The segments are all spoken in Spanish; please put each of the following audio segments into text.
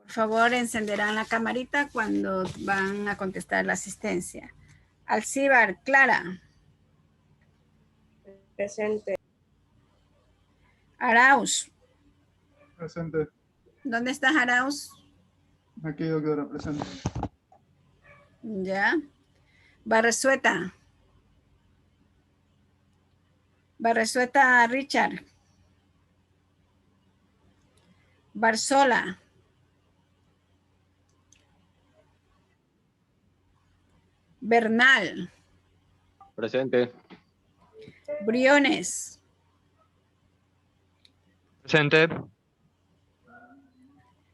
Por favor, encenderán la camarita cuando van a contestar la asistencia. Alcibar, Clara. Presente. Arauz. Presente. ¿Dónde estás, Arauz? Aquí, doctora, presente. Ya. Barresueta. Barresueta, Richard. Barzola. Bernal. Presente. Briones. Presente.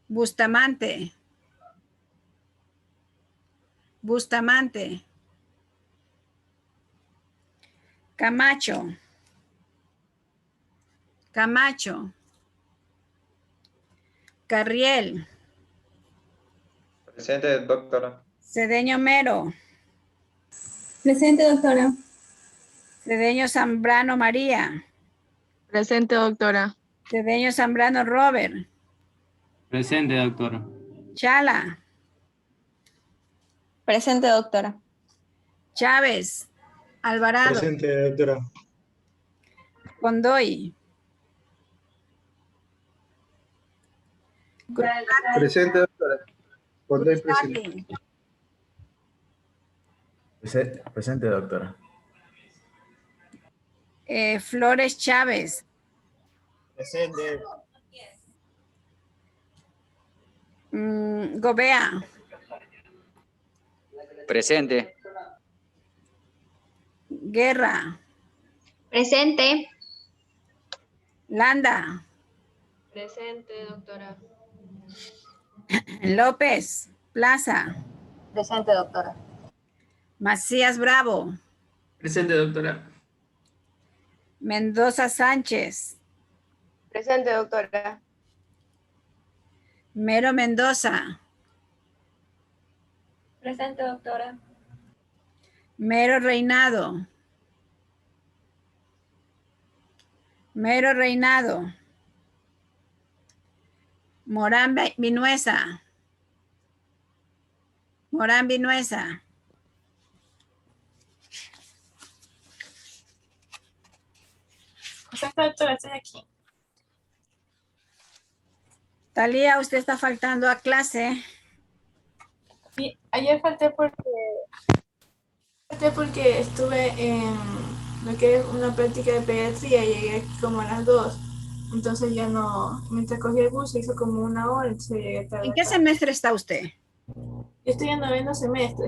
Bustamante. Bustamante. Camacho. Camacho. Carriel. Presente, doctora. Cedeño Mero. Presente, doctora. Cedeño Zambrano María. Presente, doctora. Cedeño Zambrano Robert. Presente, doctora. Chala. Presente, doctora. Chávez. Alvarado. Presente, doctora. Condoy. Presente, doctora. Condoy, presente. Cruzati. Presente, doctora. Flores Chávez. Presente. Gobea. Presente. Guerra. Presente. Landa. Presente, doctora. López. Plaza. Presente, doctora. Macías Bravo. Presente, doctora. Mendoza Sánchez. Presente, doctora. Mero Mendoza. Presente, doctora. Mero Reinado. Mero Reinado. Morán Vinuesa. Morán Vinuesa. Doctora, estoy aquí. Talía, usted está faltando a clase. Sí, ayer falté porque estuve en lo que es una práctica de pediatría y llegué aquí como a las 2. Entonces ya no, mientras cogí el bus se hizo como 1 hora, entonces llegué tarde. ¿En qué semestre está usted? Yo estoy en 9º semestre.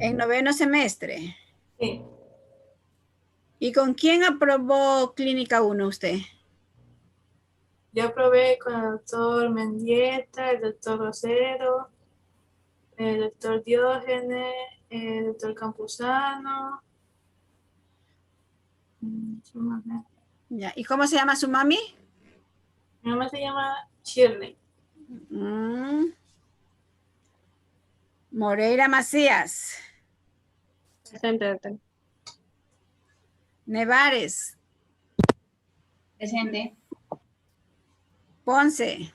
En 9º semestre. Sí. ¿Y con quién aprobó Clínica 1 usted? Yo probé con el doctor Mendieta, el doctor Rosero, el doctor Diógenes, el doctor Campuzano. ¿Quién más? Ya. ¿Y cómo se llama su mami? Mi mamá se llama Shirley. Moreira Macías. Presente, doctora. Nevares. Presente. Ponce.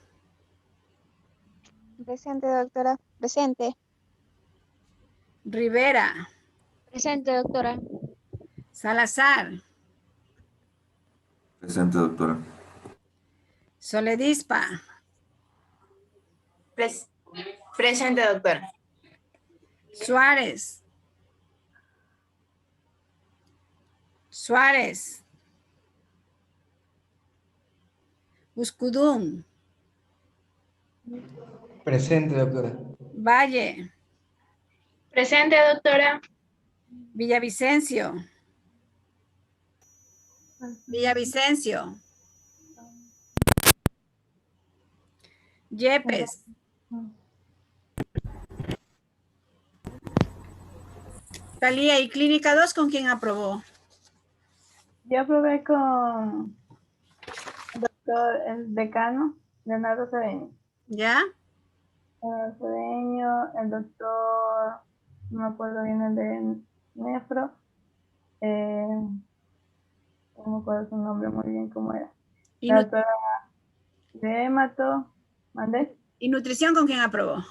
Presente, doctora. Presente. Rivera. Presente, doctora. Salazar. Presente, doctora. Soledispa. Presente, doctora. Suárez. Suárez. Uscudum. Presente, doctora. Valle. Presente, doctora. Villavicencio. Villavicencio. Yepes. Talía, ¿y Clínica 2 con quién aprobó? Yo probé con el doctor, el decano, Leonardo Cedeño. ¿Ya? Cedeño, el doctor, no me acuerdo bien el de Nefro, no me acuerdo su nombre muy bien cómo era. Y La doctora de Hemato, ¿mandé? ¿Y nutrición con quién aprobó?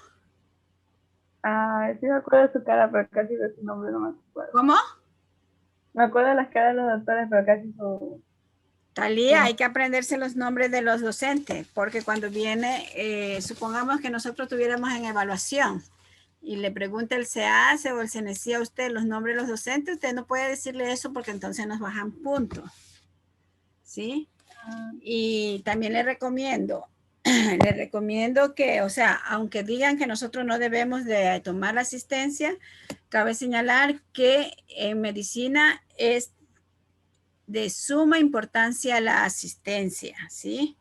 Ah, sí me acuerdo de su cara, pero casi de su nombre no me acuerdo. ¿Cómo? Me acuerdo de las caras de los doctores, pero casi su... Talía, hay que aprenderse los nombres de los docentes, porque cuando viene, supongamos que nosotros tuviéramos en evaluación y le pregunta el CEACE o el CENESI a usted los nombres de los docentes, usted no puede decirle eso porque entonces nos bajan puntos. ¿Sí? Y también le recomiendo que, o sea, aunque digan que nosotros no debemos de tomar la asistencia, cabe señalar que en medicina es de suma importancia la asistencia, ¿sí?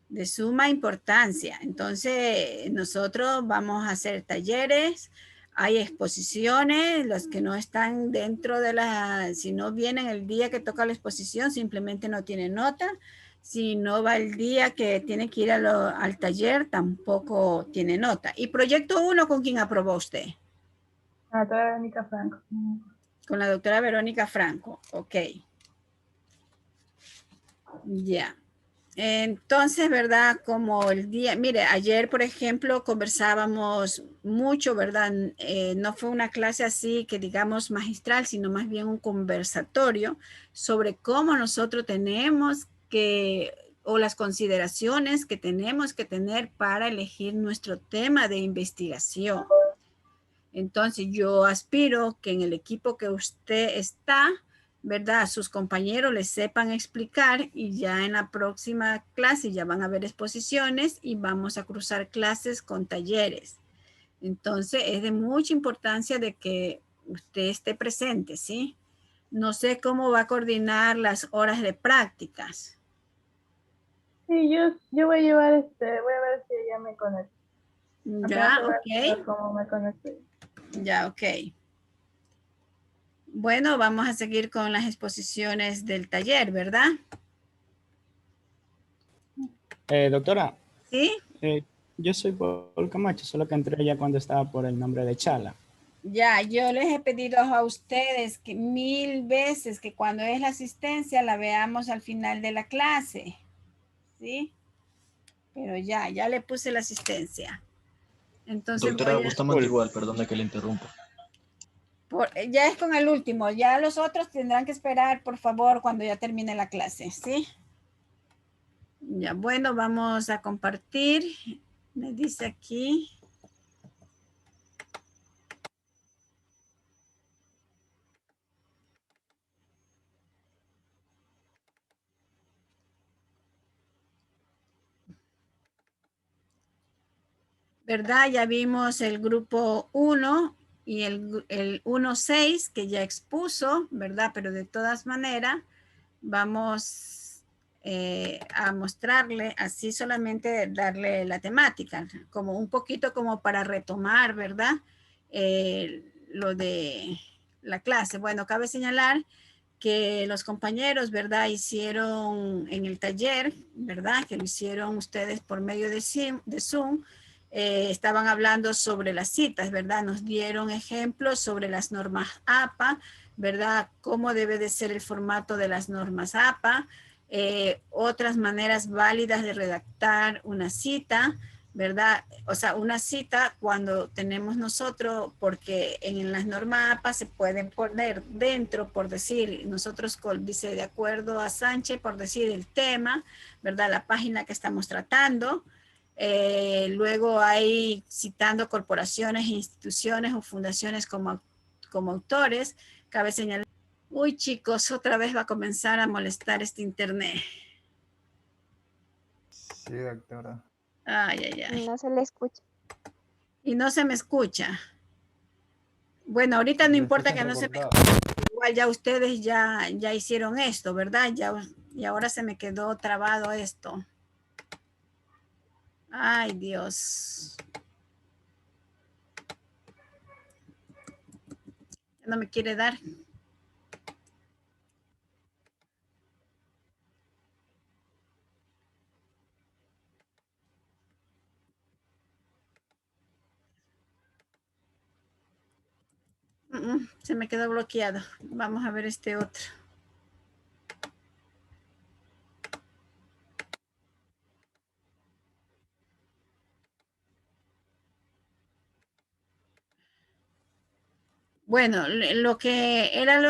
De suma importancia. Entonces, nosotros vamos a hacer talleres, hay exposiciones, los que no están dentro de la, si no vienen el día que toca la exposición, simplemente no tienen nota. Si no va el día que tiene que ir al taller, tampoco tiene nota. ¿Y proyecto 1 con quién aprobó usted? La doctora Verónica Franco. Con la doctora Verónica Franco, ok. Ya. Entonces, ¿verdad? Como el día, mire, ayer, por ejemplo, conversábamos mucho, ¿verdad? No fue una clase así que digamos magistral, sino más bien un conversatorio sobre cómo nosotros tenemos que, o las consideraciones que tenemos que tener para elegir nuestro tema de investigación. Entonces, yo aspiro que en el equipo que usted está, ¿verdad? Sus compañeros les sepan explicar y ya en la próxima clase ya van a haber exposiciones y vamos a cruzar clases con talleres. Entonces, es de mucha importancia de que usted esté presente, ¿sí? No sé cómo va a coordinar las horas de prácticas. Sí, yo voy a llevar voy a ver si ya me conecto. Ya, ok. ¿Cómo me conecto? Ya, ok. Bueno, vamos a seguir con las exposiciones del taller, ¿verdad? Doctora, ¿Sí? yo soy Paul Camacho, solo que entré ya cuando estaba por el nombre de Chala. Ya, yo les he pedido a ustedes que 1000 veces que cuando es la asistencia la veamos al final de la clase, ¿sí? Pero ya le puse la asistencia. Entonces Doctora voy a... Bustamante igual, perdona que le interrumpa. ya es con el último, ya los otros tendrán que esperar, por favor, cuando ya termine la clase, ¿sí? Ya, bueno, vamos a compartir. Me dice aquí... ¿Verdad? Ya vimos el grupo 1 y el 1.6 que ya expuso, ¿verdad? Pero de todas maneras vamos a mostrarle, así solamente darle la temática, como un poquito como para retomar, ¿verdad? Lo de la clase. Bueno, cabe señalar que los compañeros, ¿verdad? Hicieron en el taller, ¿verdad? Que lo hicieron ustedes por medio de Zoom. Estaban hablando sobre las citas, ¿verdad? Nos dieron ejemplos sobre las normas APA, ¿verdad? Cómo debe de ser el formato de las normas APA, otras maneras válidas de redactar una cita, ¿verdad? O sea, una cita cuando tenemos nosotros, porque en las normas APA se pueden poner dentro, por decir, nosotros dice de acuerdo a Sánchez, por decir el tema, ¿verdad? La página que estamos tratando. Luego hay citando corporaciones, instituciones o fundaciones como autores. Cabe señalar, uy chicos, otra vez va a comenzar a molestar este internet. Sí, doctora. Ay. No se le escucha. Y no se me escucha. Bueno, ahorita no importa que no se me escuche. Igual ya ustedes ya hicieron esto, ¿verdad? Y ahora se me quedó trabado esto. Ay, Dios. No me quiere dar. Se me quedó bloqueado. Vamos a ver este otro. Bueno, lo que eran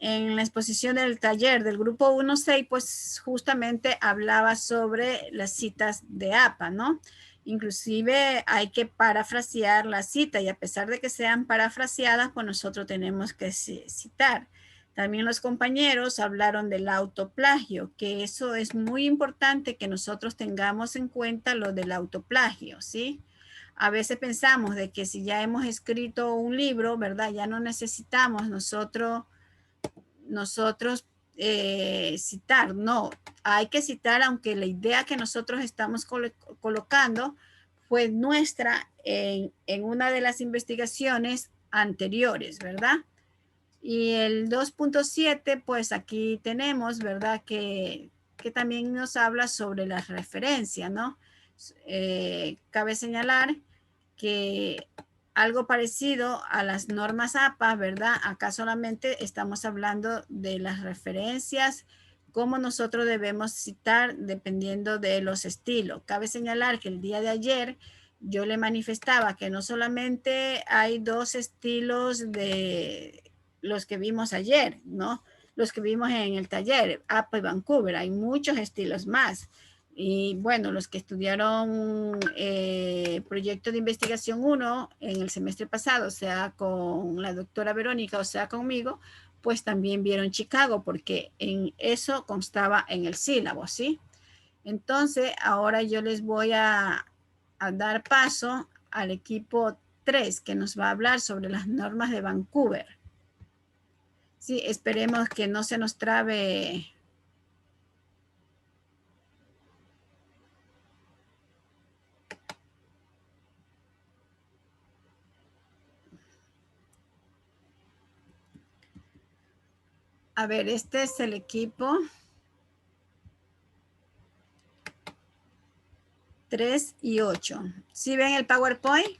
en la exposición del taller del grupo 1.6, pues justamente hablaba sobre las citas de APA, ¿no? Inclusive hay que parafrasear la cita y a pesar de que sean parafraseadas, pues nosotros tenemos que citar. También los compañeros hablaron del autoplagio, que eso es muy importante que nosotros tengamos en cuenta lo del autoplagio, ¿sí? A veces pensamos de que si ya hemos escrito un libro, ¿verdad? Ya no necesitamos nosotros citar. No, hay que citar aunque la idea que nosotros estamos colocando fue nuestra en una de las investigaciones anteriores, ¿verdad? Y el 2.7, pues aquí tenemos, ¿verdad? Que también nos habla sobre las referencias, ¿no? Cabe señalar que algo parecido a las normas APA, ¿verdad? Acá solamente estamos hablando de las referencias, cómo nosotros debemos citar dependiendo de los estilos. Cabe señalar que el día de ayer yo le manifestaba que no solamente hay 2 estilos de los que vimos ayer, ¿no? Los que vimos en el taller, APA y Vancouver, hay muchos estilos más. Y bueno, los que estudiaron proyecto de investigación 1 en el semestre pasado, sea con la doctora Verónica o sea conmigo, pues también vieron Chicago porque en eso constaba en el sílabo, ¿sí? Entonces, ahora yo les voy a dar paso al equipo 3 que nos va a hablar sobre las normas de Vancouver. Sí, esperemos que no se nos trabe. A ver, este es el equipo 3 y 8. ¿Sí ven el PowerPoint?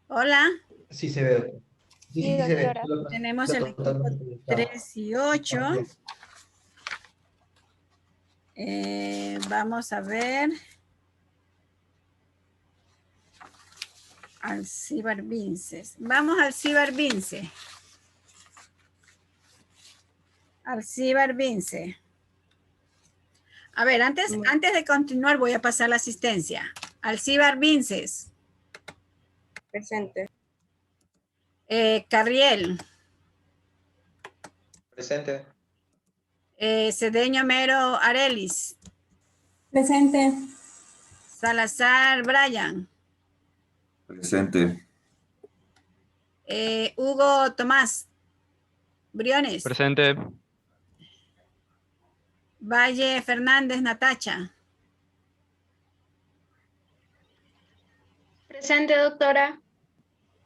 Hola. Sí se ve. Sí, doctora. Tenemos el equipo 3 y 8. Vamos a ver. Alcibar Vinces. Vamos al Alcibar Vince. Alcibar Vince. A ver, antes de continuar voy a pasar la asistencia. Alcibar Vinces. Presente. Carriel. Presente. Cedeño Mero Arelis. Presente. Salazar Brian. Presente. Hugo Tomás Briones. Presente. Valle Fernández Natacha. Presente, doctora.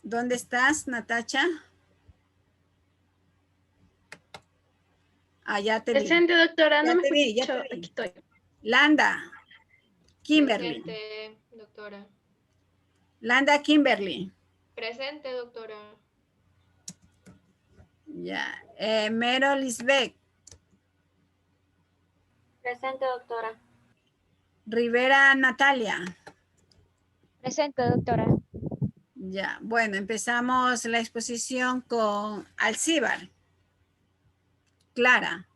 ¿Dónde estás, Natacha? Ah, ya te vi. Presente, doctora. Ya No te me vi, ya escucho. te vi. Aquí estoy. Landa. Kimberly. Presente, doctora. Landa Kimberly. Presente, doctora. Ya. Mero Lisbeth. Presente, doctora. Rivera Natalia. Presente, doctora. Ya. Bueno, empezamos la exposición con Alcibar. Clara.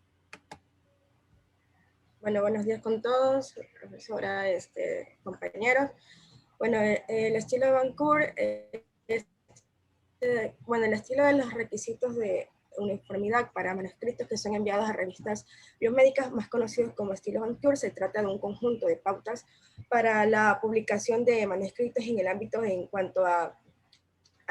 Bueno, buenos días con todos, profesora, compañeros. Bueno, el estilo de Vancouver bueno, el estilo de los requisitos de uniformidad para manuscritos que son enviados a revistas biomédicas, más conocidos como estilo Vancouver, se trata de un conjunto de pautas para la publicación de manuscritos en el ámbito en cuanto a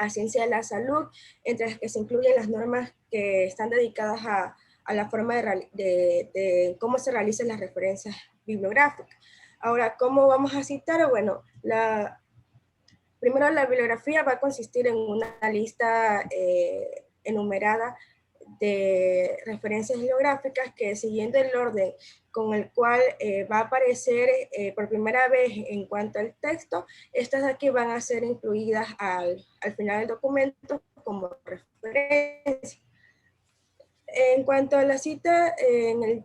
ciencia de la salud, entre las que se incluyen las normas que están dedicadas a la forma de cómo se realizan las referencias bibliográficas. Ahora, ¿cómo vamos a citar? Bueno, primero la bibliografía va a consistir en una lista enumerada de referencias bibliográficas que, siguiendo el orden con el cual va a aparecer por primera vez en cuanto al texto, estas de aquí van a ser incluidas al final del documento como referencia. En cuanto a la cita,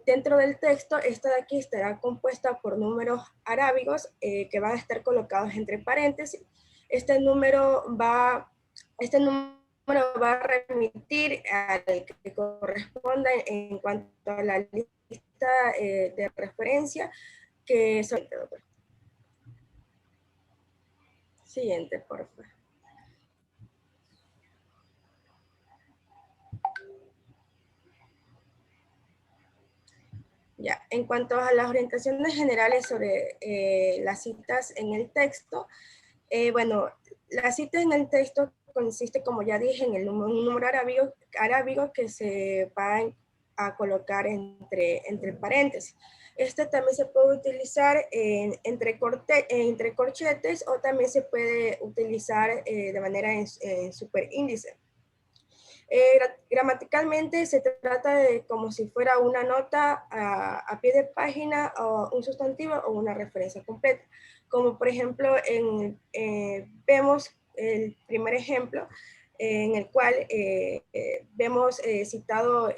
dentro del texto, esta de aquí estará compuesta por números arábigos que van a estar colocados entre paréntesis. Este número va Este número va a remitir al que corresponda en cuanto a la lista de referencia que son. Siguiente, por favor. Ya, en cuanto a las orientaciones generales sobre las citas en el texto, bueno, la cita en el texto consiste, como ya dije, en un número arábigo que se va a colocar entre paréntesis. Este también se puede utilizar entre corchetes o también se puede utilizar de manera en superíndice. Gramaticalmente se trata de como si fuera una nota a pie de página o un sustantivo o una referencia completa. Como por ejemplo vemos el primer ejemplo en el cual vemos citado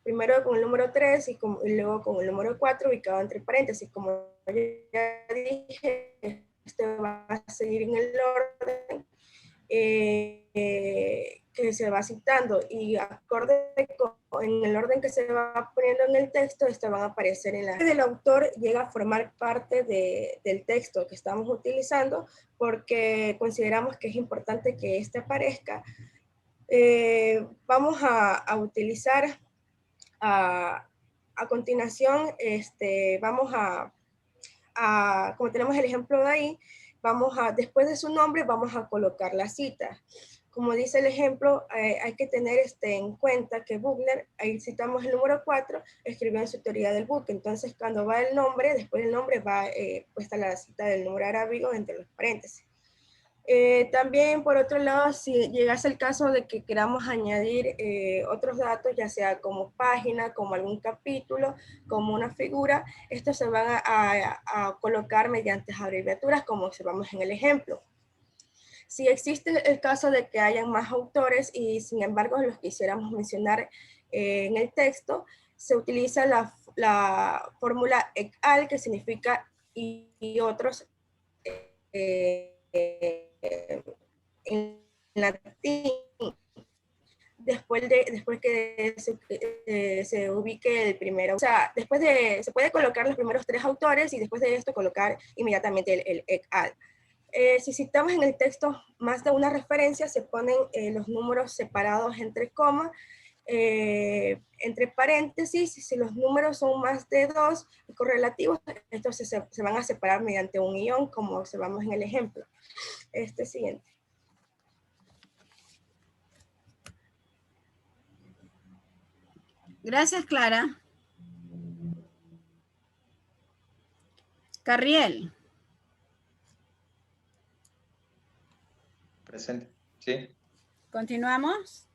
primero con el número 3 y luego con el número 4 ubicado entre paréntesis. Como ya dije, este va a seguir en el orden que se va citando y acorde en el orden que se va poniendo en el texto, van a aparecer en la... El autor llega a formar parte del texto que estamos utilizando porque consideramos que es importante que este aparezca. Vamos a utilizar a continuación, vamos como tenemos el ejemplo de ahí, después de su nombre, vamos a colocar la cita. Como dice el ejemplo, hay que tener en cuenta que Buchner, ahí citamos el número 4, escribió en su teoría del buque. Entonces, cuando va el nombre, después del nombre va puesta la cita del número arábigo entre los paréntesis. También, por otro lado, si llegase el caso de que queramos añadir otros datos, ya sea como página, como algún capítulo, como una figura, estos se van a colocar mediante abreviaturas, como observamos en el ejemplo. Si existe el caso de que hayan más autores y sin embargo los quisiéramos mencionar en el texto, se utiliza la fórmula et al, que significa y otros en latín. Después que se ubique el primero, o sea, se puede colocar los primeros 3 autores y después de esto colocar inmediatamente el et al. Si citamos en el texto más de una referencia, se ponen los números separados entre comas, entre paréntesis. Si los números son más de 2 correlativos, estos se van a separar mediante un guión, como observamos en el ejemplo. Siguiente. Gracias, Clara. Carriel. Presente. Sí. Continuamos.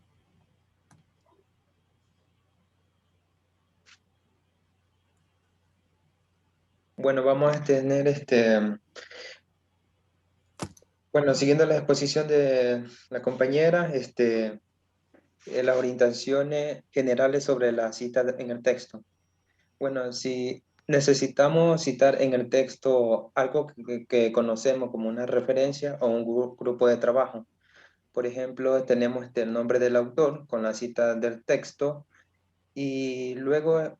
Bueno, vamos a tener bueno, siguiendo la exposición de la compañera, las orientaciones generales sobre la cita en el texto. Bueno, si necesitamos citar en el texto algo que conocemos como una referencia o un grupo de trabajo. Por ejemplo, tenemos el nombre del autor con la cita del texto y luego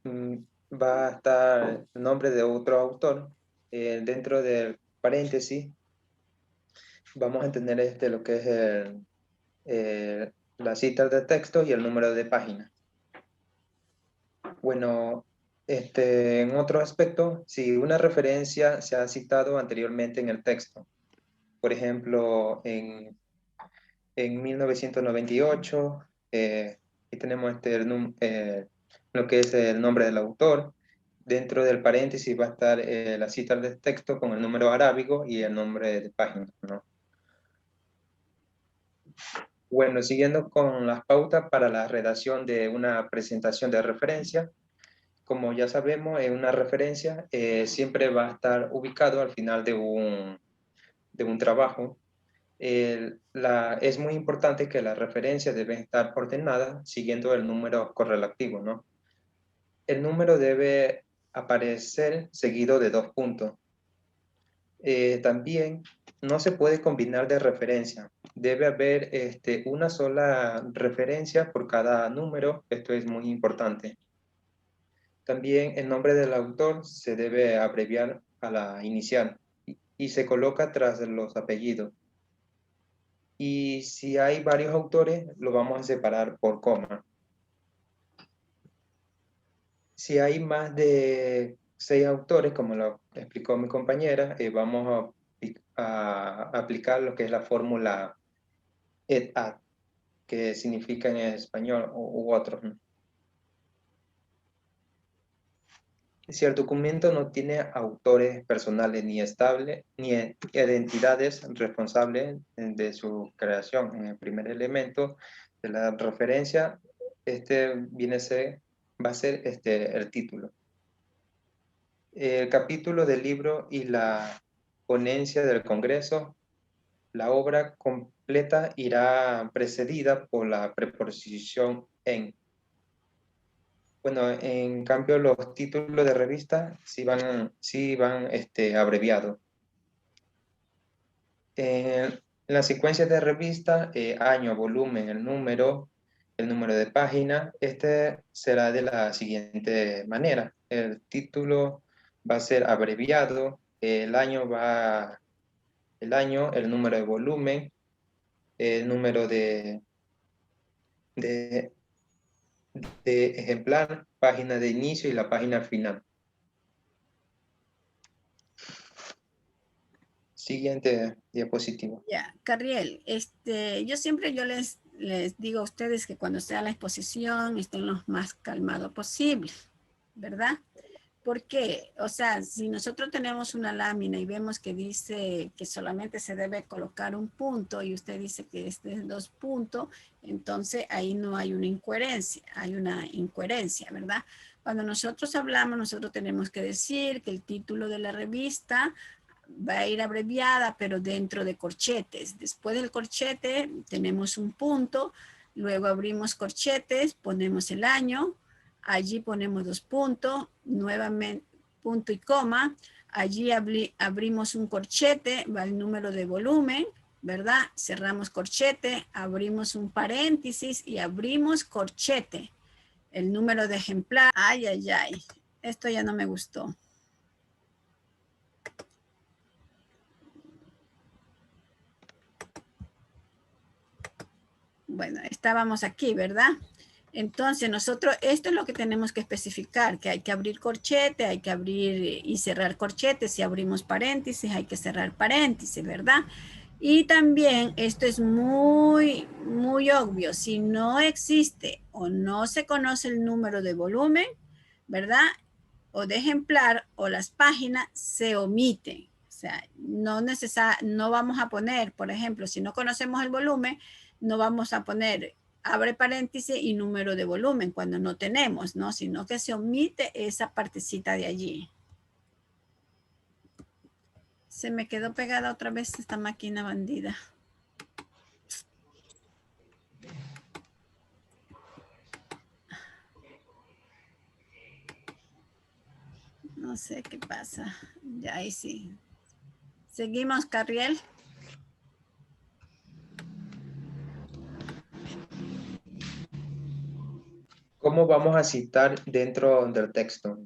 va a estar el nombre de otro autor dentro del paréntesis. Vamos a tener lo que es la cita de texto y el número de página. Bueno, en otro aspecto, si una referencia se ha citado anteriormente en el texto, por ejemplo, en 1998, y tenemos lo que es el nombre del autor. Dentro del paréntesis va a estar la cita del texto con el número arábigo y el nombre de página, ¿no? Bueno, siguiendo con las pautas para la redacción de una presentación de referencia, como ya sabemos, una referencia siempre va a estar ubicado al final de un trabajo. Es muy importante que las referencias deben estar ordenadas siguiendo el número correlativo, ¿no? El número debe aparecer seguido de 2 puntos. También no se puede combinar de referencia. Debe haber una sola referencia por cada número. Esto es muy importante. También el nombre del autor se debe abreviar a la inicial y se coloca tras los apellidos. Y si hay varios autores, lo vamos a separar por coma. Si hay más de 6 autores, como lo explicó mi compañera, vamos a aplicar lo que es la fórmula et-ad, que significa en español u otros, ¿no? Si el documento no tiene autores personales ni estables, ni entidades responsables de su creación, en el primer elemento de la referencia, va a ser el título. El capítulo del libro y la ponencia del Congreso, la obra completa irá precedida por la preposición en. Bueno, en cambio los títulos de revista sí van abreviados. En la secuencia de revista, año, volumen, el número de página, será de la siguiente manera. El título va a ser abreviado, el número de volumen, el número de ejemplar, página de inicio y la página final. Siguiente diapositiva. Ya, Carriel, yo siempre les digo a ustedes que cuando sea la exposición estén lo más calmado posible, ¿verdad? Porque, o sea, si nosotros tenemos una lámina y vemos que dice que solamente se debe colocar un punto y usted dice que es de 2 puntos, entonces ahí no hay una incoherencia, ¿verdad? Cuando nosotros hablamos, nosotros tenemos que decir que el título de la revista va a ir abreviada, pero dentro de corchetes. Después del corchete tenemos un punto, luego abrimos corchetes, ponemos el año, allí ponemos 2 puntos, nuevamente punto y coma, allí abrimos un corchete, va el número de volumen, ¿verdad? Cerramos corchete, abrimos un paréntesis y abrimos corchete. El número de ejemplar, ay, esto ya no me gustó. Bueno, estábamos aquí, ¿verdad? Entonces nosotros, esto es lo que tenemos que especificar, que hay que abrir corchete, hay que abrir y cerrar corchete. Si abrimos paréntesis, hay que cerrar paréntesis, ¿verdad? Y también esto es muy, muy obvio. Si no existe o no se conoce el número de volumen, ¿verdad? O de ejemplar o las páginas se omiten. O sea, no vamos a poner, por ejemplo, si no conocemos el volumen, no vamos a poner abre paréntesis y número de volumen cuando no tenemos, ¿no? Sino que se omite esa partecita de allí. Se me quedó pegada otra vez esta máquina bandida. No sé qué pasa. Ya ahí sí. Seguimos, Carriel. ¿Cómo vamos a citar dentro del texto?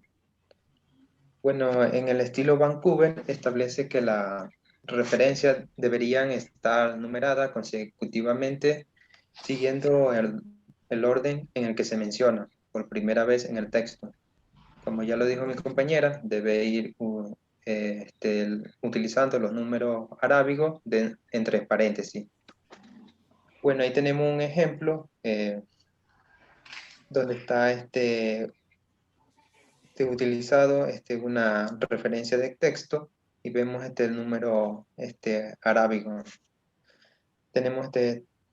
Bueno, en el estilo Vancouver establece que las referencias deberían estar numeradas consecutivamente siguiendo el orden en el que se menciona por primera vez en el texto. Como ya lo dijo mi compañera, debe ir utilizando los números arábigos entre paréntesis. Bueno, ahí tenemos un ejemplo donde está utilizado una referencia de texto y vemos el número arábigo. Tenemos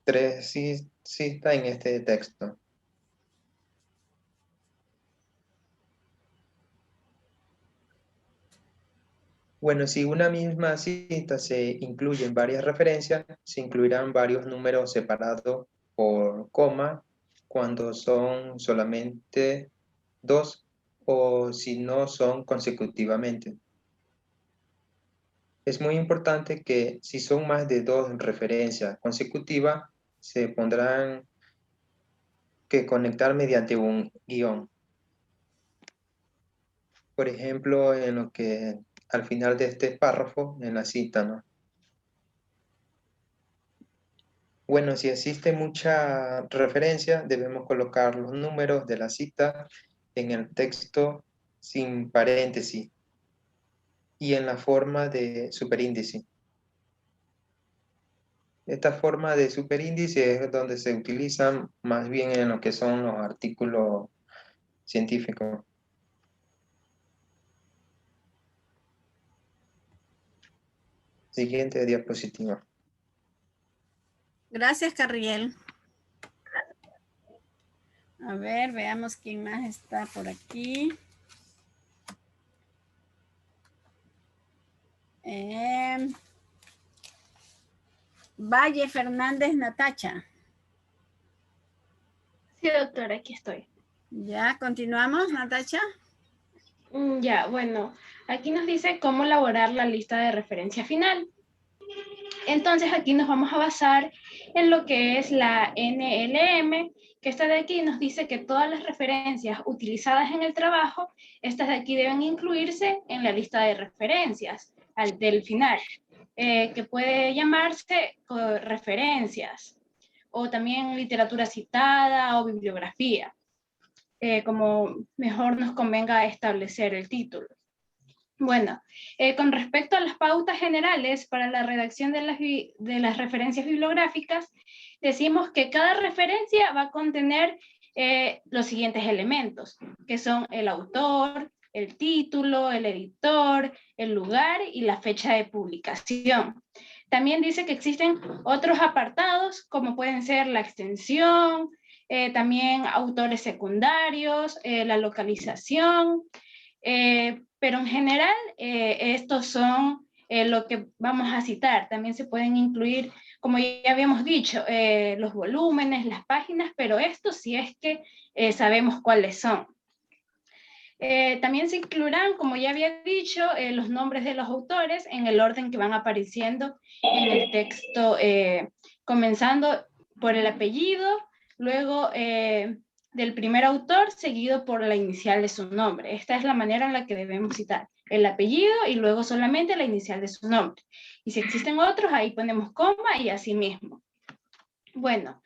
3 citas en este texto. Bueno, si una misma cita se incluye en varias referencias, se incluirán varios números separados por coma cuando son solamente 2 o si no son consecutivamente. Es muy importante que si son más de 2 referencias consecutivas, se pondrán que conectar mediante un guión. Por ejemplo, en lo que al final de este párrafo, en la cita, ¿no? Bueno, si existe mucha referencia, debemos colocar los números de la cita en el texto sin paréntesis y en la forma de superíndice. Esta forma de superíndice es donde se utilizan más bien en lo que son los artículos científicos. Siguiente diapositiva. Gracias, Carriel. A ver, veamos quién más está por aquí. Valle Fernández Natacha. Sí, doctora, aquí estoy. Ya, continuamos, Natacha. Ya, bueno, aquí nos dice cómo elaborar la lista de referencia final. Entonces aquí nos vamos a basar en lo que es la NLM, que esta de aquí nos dice que todas las referencias utilizadas en el trabajo, estas de aquí deben incluirse en la lista de referencias del final, que puede llamarse referencias, o también literatura citada o bibliografía, como mejor nos convenga establecer el título. Bueno, con respecto a las pautas generales para la redacción de las referencias bibliográficas, decimos que cada referencia va a contener los siguientes elementos, que son el autor, el título, el editor, el lugar y la fecha de publicación. También dice que existen otros apartados, como pueden ser la extensión, también autores secundarios, la localización, pero en general estos son lo que vamos a citar. También se pueden incluir, como ya habíamos dicho, los volúmenes, las páginas, pero esto sí es que sabemos cuáles son. También se incluirán, como ya había dicho, los nombres de los autores en el orden que van apareciendo en el texto, comenzando por el apellido, luego del primer autor, seguido por la inicial de su nombre. Esta es la manera en la que debemos citar el apellido y luego solamente la inicial de su nombre. Y si existen otros, ahí ponemos coma y así mismo. Bueno,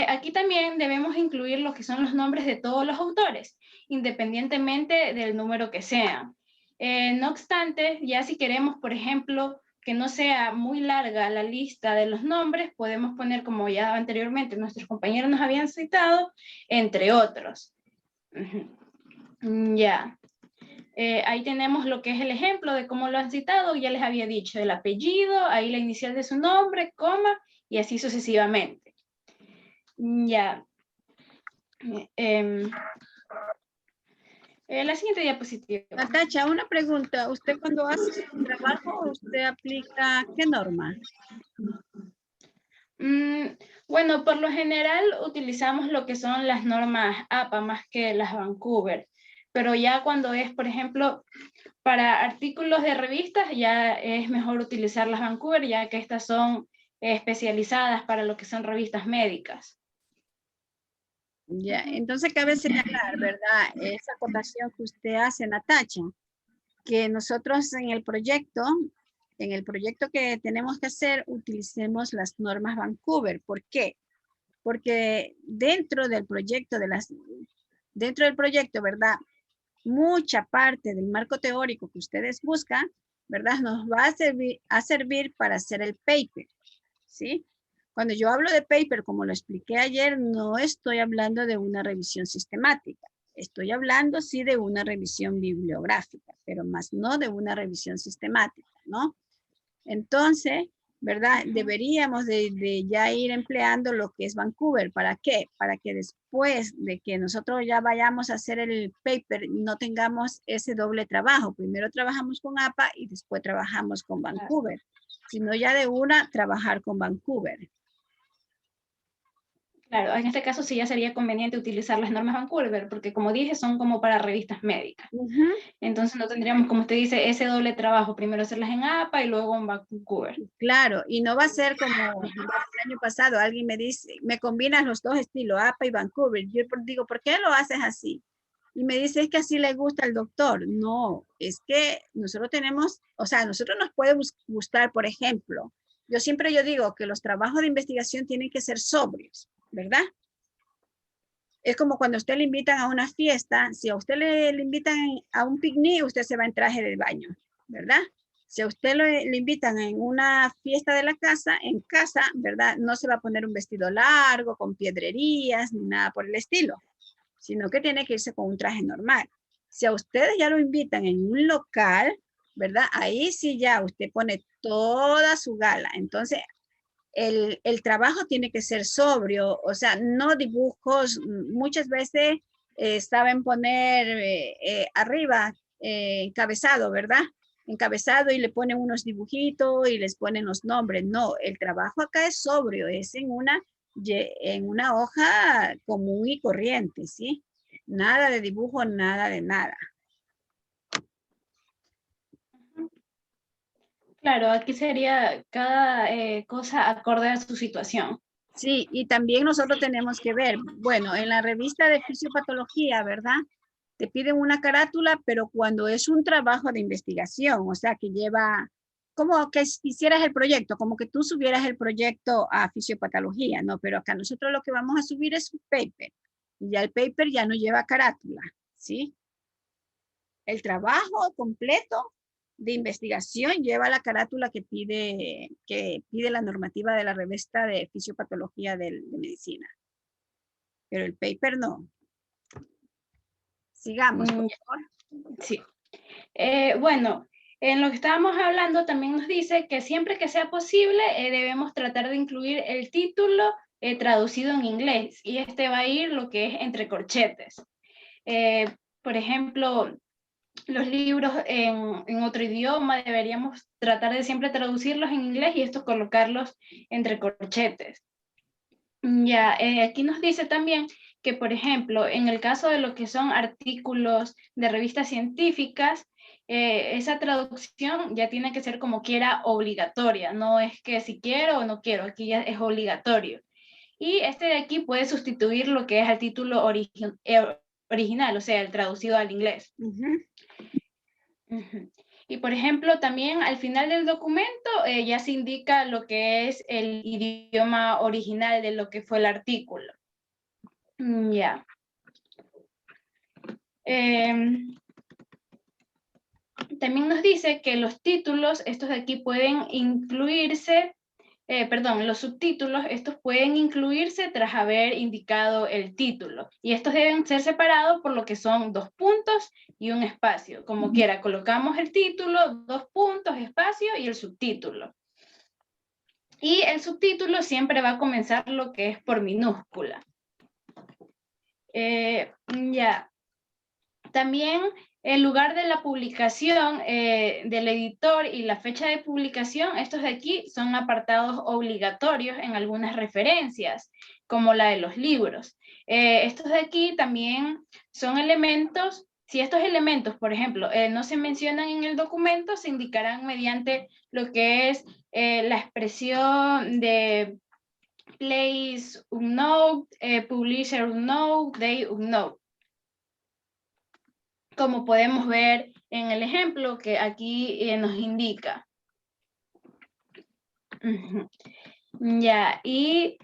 aquí también debemos incluir lo que son los nombres de todos los autores, independientemente del número que sean. No obstante, ya si queremos, por ejemplo, que no sea muy larga la lista de los nombres, podemos poner, como ya anteriormente nuestros compañeros nos habían citado, entre otros. Ya. Ahí tenemos lo que es el ejemplo de cómo lo han citado. Ya les había dicho el apellido, ahí la inicial de su nombre, coma, y así sucesivamente. Ya. La siguiente diapositiva. Natacha, una pregunta. ¿Usted cuando hace su trabajo, usted aplica qué norma? Bueno, por lo general utilizamos lo que son las normas APA más que las Vancouver. Pero ya cuando es, por ejemplo, para artículos de revistas, ya es mejor utilizar las Vancouver, ya que estas son especializadas para lo que son revistas médicas. Ya, entonces cabe señalar, ¿verdad? Esa acotación que usted hace, Natacha, que nosotros en el proyecto que tenemos que hacer, utilicemos las normas Vancouver. ¿Por qué? Porque dentro del proyecto, ¿verdad? Mucha parte del marco teórico que ustedes buscan, ¿verdad? Nos va a servir para hacer el paper, ¿sí? Cuando yo hablo de paper, como lo expliqué ayer, no estoy hablando de una revisión sistemática. Estoy hablando, sí, de una revisión bibliográfica, pero más no de una revisión sistemática, ¿no? Entonces, ¿verdad? Deberíamos de ya ir empleando lo que es Vancouver. ¿Para qué? Para que después de que nosotros ya vayamos a hacer el paper, no tengamos ese doble trabajo. Primero trabajamos con APA y después trabajamos con Vancouver. Sino ya de una, trabajar con Vancouver. Claro, en este caso sí ya sería conveniente utilizar las normas Vancouver, porque como dije, son como para revistas médicas. Entonces no tendríamos, como usted dice, ese doble trabajo, primero hacerlas en APA y luego en Vancouver. Claro, y no va a ser como el año pasado, alguien me dice, me combinas los dos estilos, APA y Vancouver. Yo digo, ¿por qué lo haces así? Y me dice, es que así le gusta al doctor. No, es que nosotros tenemos, o sea, a nosotros nos puede gustar, por ejemplo, yo digo que los trabajos de investigación tienen que ser sobrios, ¿verdad? Es como cuando a usted le invitan a una fiesta, si a usted le invitan a un picnic, usted se va en traje de baño, ¿verdad? Si a usted le invitan en una fiesta de la casa, en casa, ¿verdad? No se va a poner un vestido largo, con piedrerías, ni nada por el estilo, sino que tiene que irse con un traje normal. Si a ustedes ya lo invitan en un local, ¿verdad? Ahí sí ya usted pone toda su gala. Entonces, el trabajo tiene que ser sobrio, o sea, no dibujos. Muchas veces saben poner arriba encabezado, ¿verdad? Encabezado y le ponen unos dibujitos y les ponen los nombres. No, el trabajo acá es sobrio, es en una hoja común y corriente, ¿sí? Nada de dibujo, nada de nada. Claro, aquí sería cada cosa acorde a su situación. Sí, y también nosotros tenemos que ver, bueno, en la revista de fisiopatología, ¿verdad? Te piden una carátula, pero cuando es un trabajo de investigación, o sea, que lleva, como que hicieras el proyecto, como que tú subieras el proyecto a fisiopatología, ¿no? Pero acá nosotros lo que vamos a subir es un paper, y ya el paper ya no lleva carátula, ¿sí? El trabajo completo de investigación lleva la carátula que pide la normativa de la revista de fisiopatología de medicina. Pero el paper no. Sigamos, por favor. Sí. Bueno, en lo que estábamos hablando también nos dice que siempre que sea posible debemos tratar de incluir el título traducido en inglés, y este va a ir lo que es entre corchetes. Por ejemplo, los libros en otro idioma deberíamos tratar de siempre traducirlos en inglés y estos colocarlos entre corchetes. Ya, aquí nos dice también que, por ejemplo, en el caso de lo que son artículos de revistas científicas, esa traducción ya tiene que ser como quiera obligatoria, no es que si quiero o no quiero, aquí ya es obligatorio. Y este de aquí puede sustituir lo que es el título original, o sea, el traducido al inglés. Y por ejemplo, también al final del documento ya se indica lo que es el idioma original de lo que fue el artículo. Ya. También nos dice que los títulos, estos de aquí pueden incluirse, los subtítulos, estos pueden incluirse tras haber indicado el título. Y estos deben ser separados por lo que son 2 puntos y un espacio. Como quiera, colocamos el título, 2 puntos, espacio y el subtítulo. Y el subtítulo siempre va a comenzar lo que es por minúscula. Ya. También el lugar de la publicación del editor y la fecha de publicación, estos de aquí son apartados obligatorios en algunas referencias, como la de los libros. Estos de aquí también son elementos. Si estos elementos, por ejemplo, no se mencionan en el documento, se indicarán mediante lo que es la expresión de place unknown, publisher unknown, day unknown. Como podemos ver en el ejemplo que aquí nos indica. Ya, y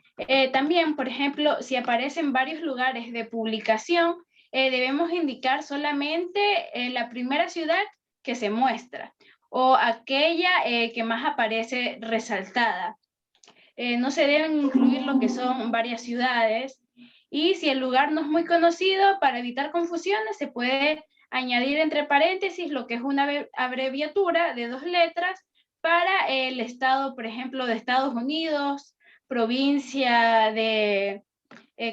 también, por ejemplo, si aparecen varios lugares de publicación, debemos indicar solamente la primera ciudad que se muestra o aquella que más aparece resaltada. No se deben incluir lo que son varias ciudades, y si el lugar no es muy conocido, para evitar confusiones, se puede añadir entre paréntesis lo que es una abreviatura de 2 letras para el estado, por ejemplo, de Estados Unidos, provincia de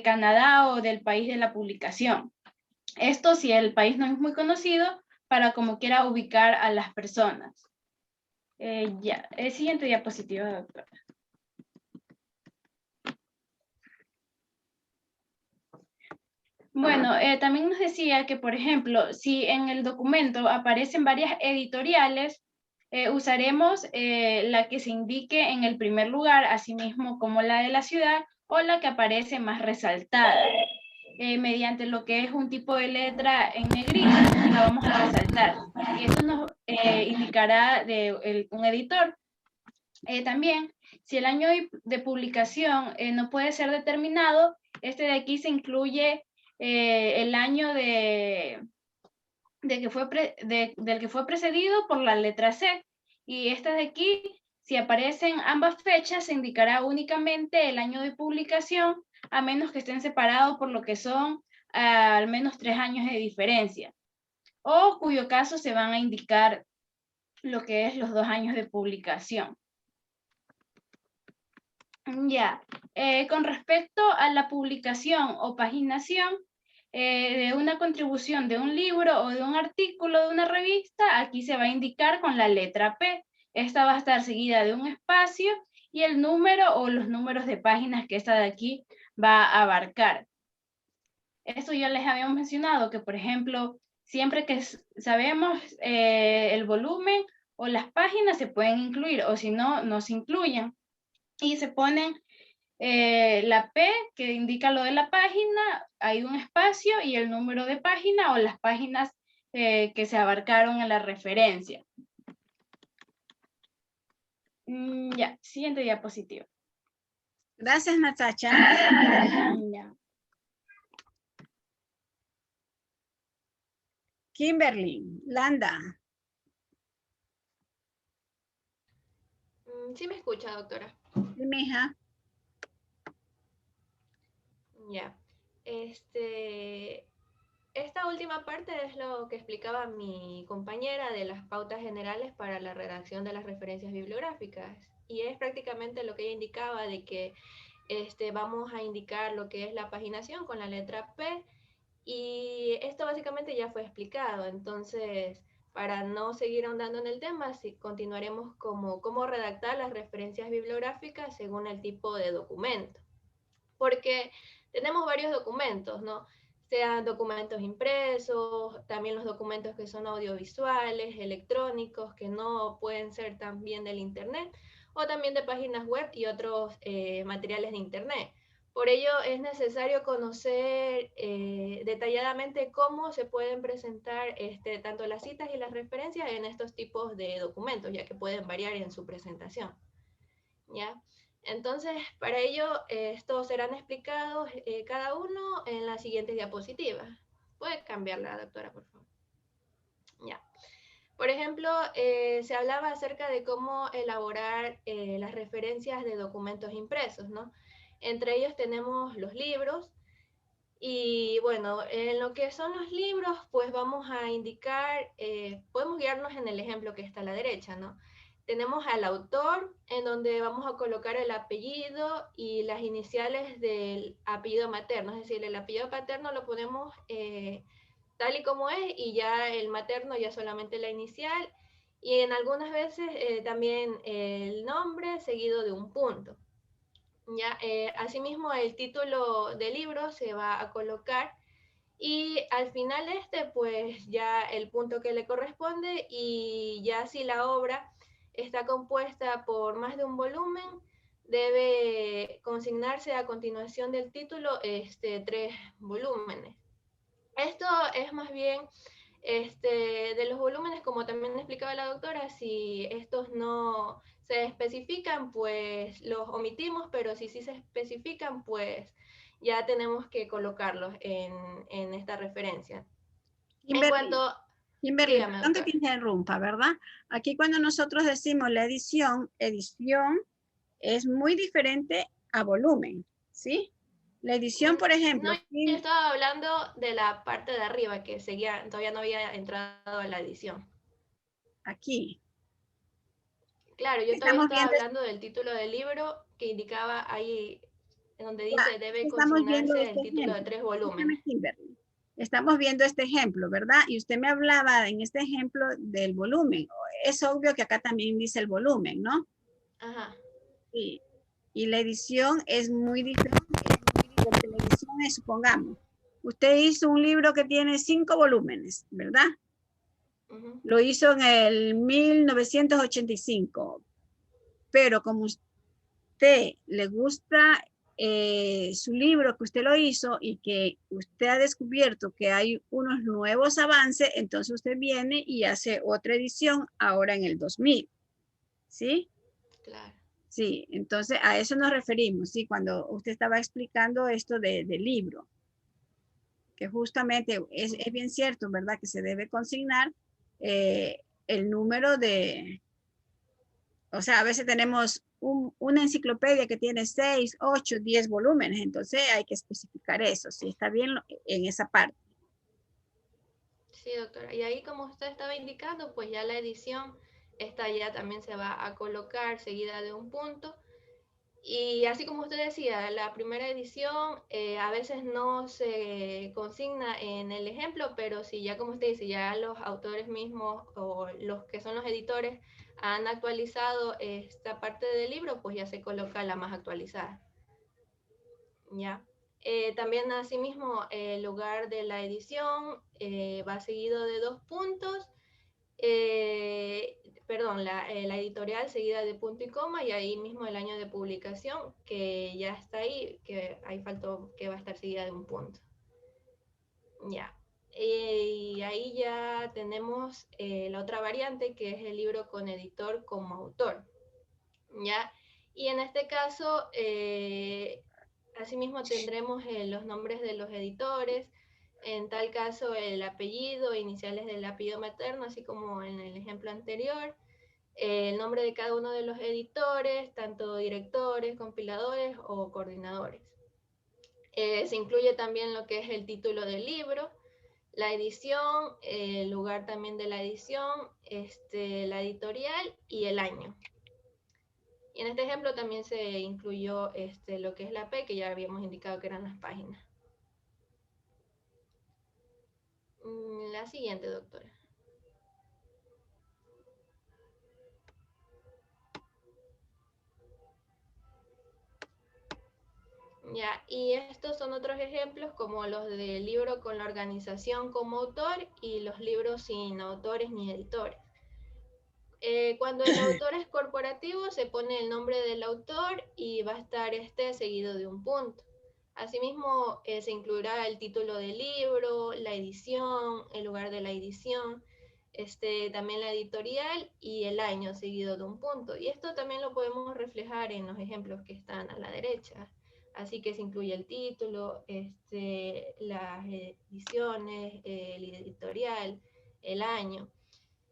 Canadá o del país de la publicación. Esto si el país no es muy conocido, para como quiera ubicar a las personas. Ya, siguiente diapositiva, doctora. Bueno, también nos decía que, por ejemplo, si en el documento aparecen varias editoriales, usaremos la que se indique en el primer lugar, así mismo como la de la ciudad, o la que aparece más resaltada, mediante lo que es un tipo de letra en negrita, la vamos a resaltar. Y eso nos indicará un editor. También, si el año de publicación no puede ser determinado, este de aquí se incluye el año del que fue precedido por la letra C. Y esta de aquí, si aparecen ambas fechas, se indicará únicamente el año de publicación, a menos que estén separados por lo que son al menos 3 años de diferencia, o cuyo caso se van a indicar lo que es los 2 años de publicación. Ya, con respecto a la publicación o paginación de una contribución de un libro o de un artículo de una revista, aquí se va a indicar con la letra P. Esta va a estar seguida de un espacio y el número o los números de páginas que esta de aquí va a abarcar. Esto ya les habíamos mencionado que, por ejemplo, siempre que sabemos el volumen o las páginas se pueden incluir, o si no, no se incluyen. Y se ponen la P, que indica lo de la página, hay un espacio y el número de página o las páginas que se abarcaron en la referencia. Ya, siguiente diapositiva. Gracias, Natacha. Ya. Kimberly, Landa. Sí me escucha, doctora. Sí, mija. Ya. Esta última parte es lo que explicaba mi compañera de las pautas generales para la redacción de las referencias bibliográficas. Y es prácticamente lo que ella indicaba de que vamos a indicar lo que es la paginación con la letra P. Y esto básicamente ya fue explicado. Entonces, para no seguir ahondando en el tema, continuaremos cómo redactar las referencias bibliográficas según el tipo de documento. Porque tenemos varios documentos, ¿no? Sean documentos impresos, también los documentos que son audiovisuales, electrónicos, que no pueden ser también del Internet, o también de páginas web y otros materiales de Internet. Por ello es necesario conocer detalladamente cómo se pueden presentar tanto las citas y las referencias en estos tipos de documentos, ya que pueden variar en su presentación. ¿Ya? Entonces, para ello, estos serán explicados cada uno en las siguientes diapositivas. ¿Puede cambiarla, doctora, por favor? Ya. Por ejemplo, se hablaba acerca de cómo elaborar las referencias de documentos impresos, ¿no? Entre ellos tenemos los libros. Y bueno, en lo que son los libros, pues vamos a indicar, podemos guiarnos en el ejemplo que está a la derecha, ¿no? Tenemos al autor, en donde vamos a colocar el apellido y las iniciales del apellido materno, es decir, el apellido paterno lo ponemos tal y como es, y ya el materno ya solamente la inicial, y en algunas veces también el nombre seguido de un punto. Ya, asimismo, el título del libro se va a colocar y al final pues ya el punto que le corresponde, y ya si la obra está compuesta por más de un volumen, debe consignarse a continuación del título 3 volúmenes. Esto es más bien de los volúmenes, como también explicaba la doctora, si estos no se especifican, pues los omitimos, pero si sí se especifican, pues ya tenemos que colocarlos en esta referencia. Kimberly, perdón que te interrumpa, ¿verdad? Aquí cuando nosotros decimos la edición es muy diferente a volumen, ¿sí? La edición, por ejemplo. No, yo estaba hablando de la parte de arriba, que seguía, todavía no había entrado a la edición. Aquí. Claro, yo todavía estaba hablando del título del libro, que indicaba ahí, en donde dice debe consignarse el título de 3 volúmenes. Estamos viendo este ejemplo, ¿verdad? Y usted me hablaba en este ejemplo del volumen. Es obvio que acá también dice el volumen, ¿no? Ajá. Sí. Y la edición es muy diferente. Porque la edición es, supongamos, Usted hizo un libro que tiene 5 volúmenes, ¿verdad? Lo hizo en el 1985. Pero como usted le gusta su libro que usted lo hizo y que usted ha descubierto que hay unos nuevos avances, entonces usted viene y hace otra edición ahora en el 2000. ¿Sí? Claro. Sí, entonces a eso nos referimos, ¿sí? Cuando usted estaba explicando esto del libro. Que justamente es bien cierto, ¿verdad? Que se debe consignar el número de... O sea, a veces tenemos una enciclopedia que tiene 6, 8, 10 volúmenes, entonces hay que especificar eso, si está bien en esa parte. Sí, doctora. Y ahí, como usted estaba indicando, pues ya la edición, esta ya también se va a colocar seguida de un punto. Y así como usted decía, la primera edición a veces no se consigna en el ejemplo, pero si ya como usted dice, ya los autores mismos o los que son los editores han actualizado esta parte del libro, pues ya se coloca la más actualizada. ¿Ya? También asimismo el lugar de la edición va seguido de 2 puntos. Perdón, la editorial seguida de punto y coma y ahí mismo el año de publicación que ya está ahí, que ahí faltó que va a estar seguida de un punto. Ya. Y ahí ya tenemos la otra variante que es el libro con editor como autor. Ya. Y en este caso, asimismo tendremos los nombres de los editores. En tal caso, el apellido, iniciales del apellido materno, así como en el ejemplo anterior, el nombre de cada uno de los editores, tanto directores, compiladores o coordinadores. Se incluye también lo que es el título del libro, la edición, el lugar también de la edición, la editorial y el año. Y en este ejemplo también se incluyó lo que es la P, que ya habíamos indicado que eran las páginas. La siguiente, doctora. Ya, y estos son otros ejemplos como los del libro con la organización como autor y los libros sin autores ni editores. Cuando el autor es corporativo se pone el nombre del autor y va a estar seguido de un punto. Asimismo, se incluirá el título del libro, la edición, el lugar de la edición, también la editorial y el año seguido de un punto. Y esto también lo podemos reflejar en los ejemplos que están a la derecha. Así que se incluye el título, las ediciones, el editorial, el año.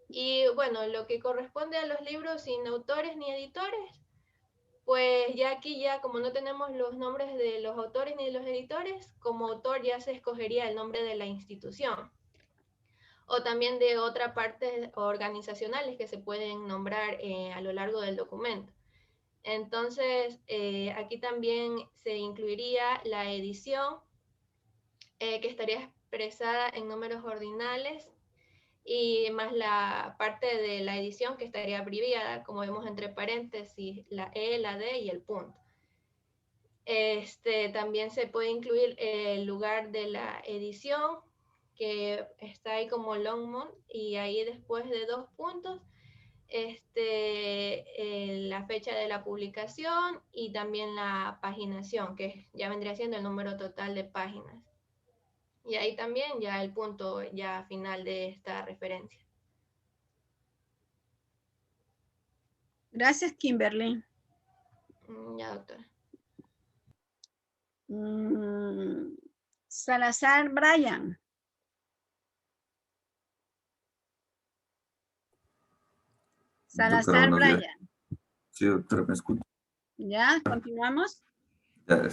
Y bueno, lo que corresponde a los libros sin autores ni editores, pues ya aquí ya como no tenemos los nombres de los autores ni de los editores, como autor ya se escogería el nombre de la institución. O también de otras partes organizacionales que se pueden nombrar a lo largo del documento. Entonces, aquí también se incluiría la edición, que estaría expresada en números ordinales, y más la parte de la edición que estaría abreviada, como vemos entre paréntesis, la E, la D y el punto. También se puede incluir el lugar de la edición, que está ahí como Longmont, y ahí después de 2 puntos, la fecha de la publicación y también la paginación, que ya vendría siendo el número total de páginas. Y ahí también ya el punto ya final de esta referencia. Gracias, Kimberly. Ya, doctora. Salazar Brian. Salazar Doctora, Brian. Sí, doctora, ¿me escucha? Ya, continuamos. Ya,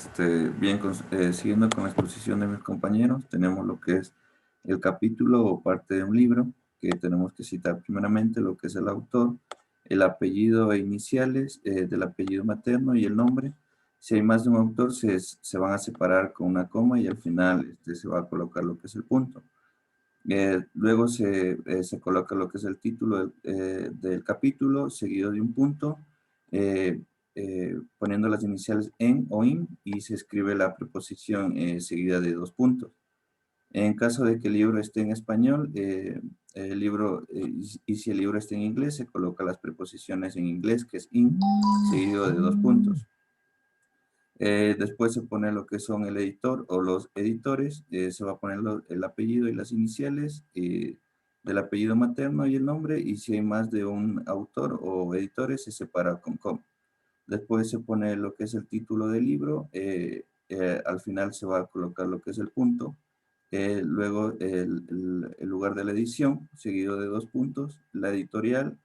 bien, siguiendo con la exposición de mis compañeros, tenemos lo que es el capítulo o parte de un libro, que tenemos que citar primeramente lo que es el autor, el apellido e iniciales del apellido materno y el nombre. Si hay más de un autor, se van a separar con una coma y al final se va a colocar lo que es el punto. Luego se coloca lo que es el título del capítulo, seguido de un punto, poniendo las iniciales en o in, y se escribe la preposición seguida de 2 puntos. En caso de que el libro esté en español, el libro, y si el libro está en inglés, se coloca las preposiciones en inglés, que es in, seguido de 2 puntos. Después se pone lo que son el editor o los editores, se va a poner el apellido y las iniciales del apellido materno y el nombre, y si hay más de un autor o editores, se separa con coma. Después se pone lo que es el título del libro, al final se va a colocar lo que es el punto, luego el lugar de la edición, seguido de 2 puntos, la editorial,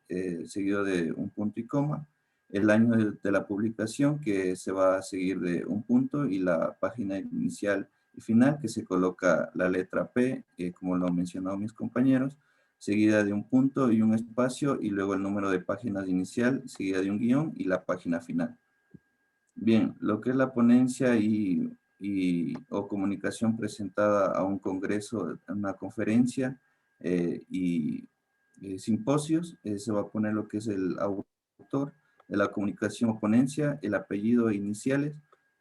seguido de un punto y coma, el año de la publicación, que se va a seguir de un punto, y la página inicial y final, que se coloca la letra P, como lo han mencionado mis compañeros, seguida de un punto y un espacio, y luego el número de páginas inicial, seguida de un guión y la página final. Bien, lo que es la ponencia o comunicación presentada a un congreso, a una conferencia y simposios, se va a poner lo que es el autor de la comunicación o ponencia, el apellido e iniciales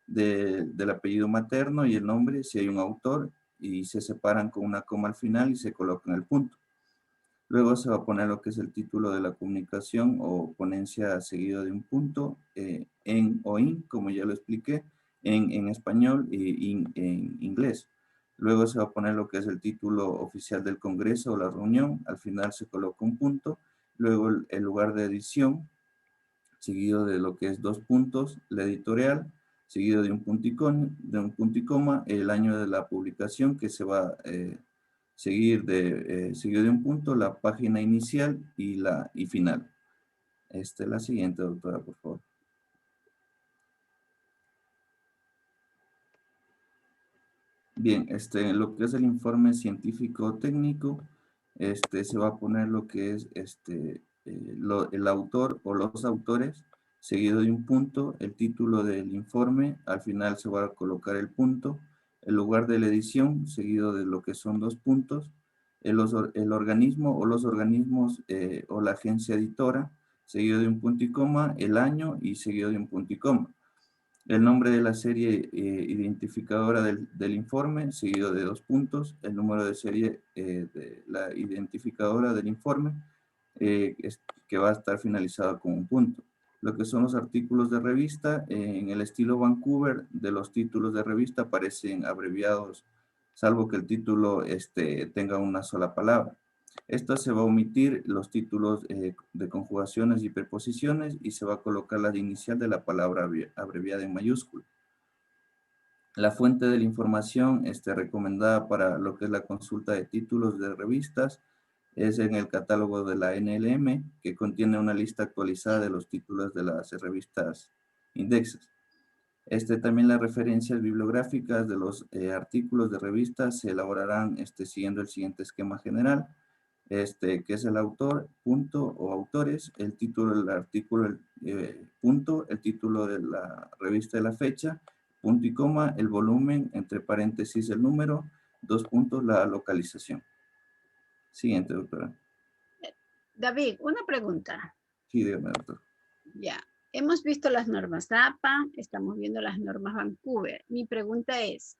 del apellido materno y el nombre, si hay un autor, y se separan con una coma al final y se colocan el punto. Luego se va a poner lo que es el título de la comunicación o ponencia seguido de un punto, en o in, como ya lo expliqué, en español y en inglés. Luego se va a poner lo que es el título oficial del congreso o la reunión, al final se coloca un punto, luego el lugar de edición, seguido de lo que es 2 puntos, la editorial, seguido de un punto y coma, el año de la publicación, que se va a seguido de un punto, la página inicial y final. La siguiente, doctora, por favor. Bien, lo que es el informe científico técnico, se va a poner lo que es el autor o los autores, seguido de un punto, el título del informe, al final se va a colocar el punto, el lugar de la edición, seguido de lo que son 2 puntos, el organismo o los organismos o la agencia editora, seguido de un punto y coma, el año y seguido de un punto y coma. El nombre de la serie identificadora del informe, seguido de 2 puntos, el número de serie de la identificadora del informe, que va a estar finalizado con un punto. Lo que son los artículos de revista, en el estilo Vancouver, de los títulos de revista aparecen abreviados, salvo que el título tenga una sola palabra. Esta se va a omitir los títulos de conjugaciones y preposiciones, y se va a colocar la inicial de la palabra abreviada en mayúscula. La fuente de la información recomendada para lo que es la consulta de títulos de revistas es en el catálogo de la NLM, que contiene una lista actualizada de los títulos de las revistas indexas. También las referencias bibliográficas de los artículos de revistas se elaborarán siguiendo el siguiente esquema general, que es el autor, punto o autores, el título del artículo, punto, el título de la revista de la fecha, punto y coma, el volumen, entre paréntesis el número, 2 puntos, la localización. Siguiente, doctora. David, una pregunta. Sí, dígame, doctor. Ya, hemos visto las normas APA, estamos viendo las normas Vancouver. Mi pregunta es,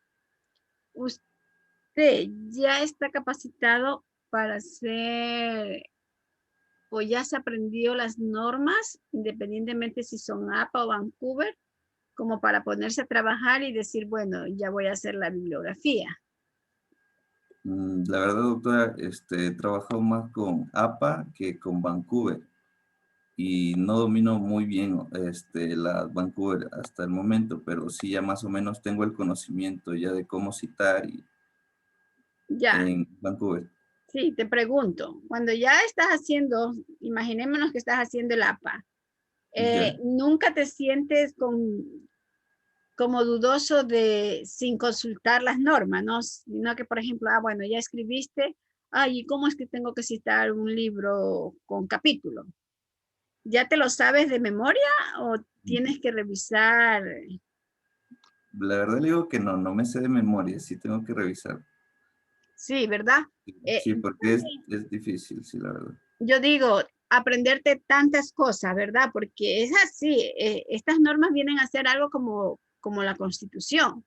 ¿usted ya está capacitado para hacer, o ya se aprendió las normas, independientemente si son APA o Vancouver, como para ponerse a trabajar y decir, bueno, ya voy a hacer la bibliografía? La verdad, doctora, he trabajado más con APA que con Vancouver, y no domino muy bien la Vancouver hasta el momento, pero sí ya más o menos tengo el conocimiento ya de cómo citar en Vancouver. Sí, te pregunto, cuando ya estás haciendo, imaginémonos que estás haciendo el APA, ¿nunca te sientes como dudoso sin consultar las normas, ¿no? Sino que, por ejemplo, bueno, ya escribiste, ¿y cómo es que tengo que citar un libro con capítulo? ¿Ya te lo sabes de memoria o tienes que revisar? La verdad le digo que no me sé de memoria, sí tengo que revisar. Sí, ¿verdad? Sí, porque es difícil, sí, la verdad. Yo digo, aprenderte tantas cosas, ¿verdad? Porque es así, estas normas vienen a ser algo como la Constitución.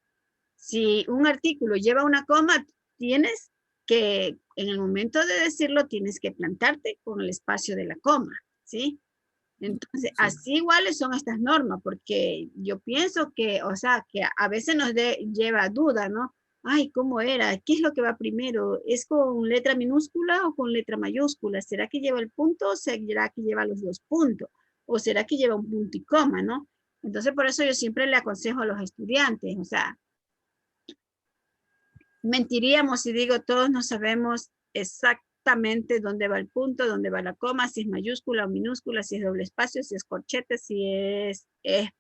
Si un artículo lleva una coma, tienes que, en el momento de decirlo, tienes que plantarte con el espacio de la coma, ¿sí? Entonces, así iguales son estas normas, porque yo pienso que, o sea, que a veces nos lleva a duda, ¿no? Ay, ¿cómo era? ¿Qué es lo que va primero? ¿Es con letra minúscula o con letra mayúscula? ¿Será que lleva el punto o será que lleva los dos puntos? ¿O será que lleva un punto y coma, no? Entonces, por eso yo siempre le aconsejo a los estudiantes, o sea, mentiríamos si digo todos no sabemos exactamente dónde va el punto, dónde va la coma, si es mayúscula o minúscula, si es doble espacio, si es corchete, si es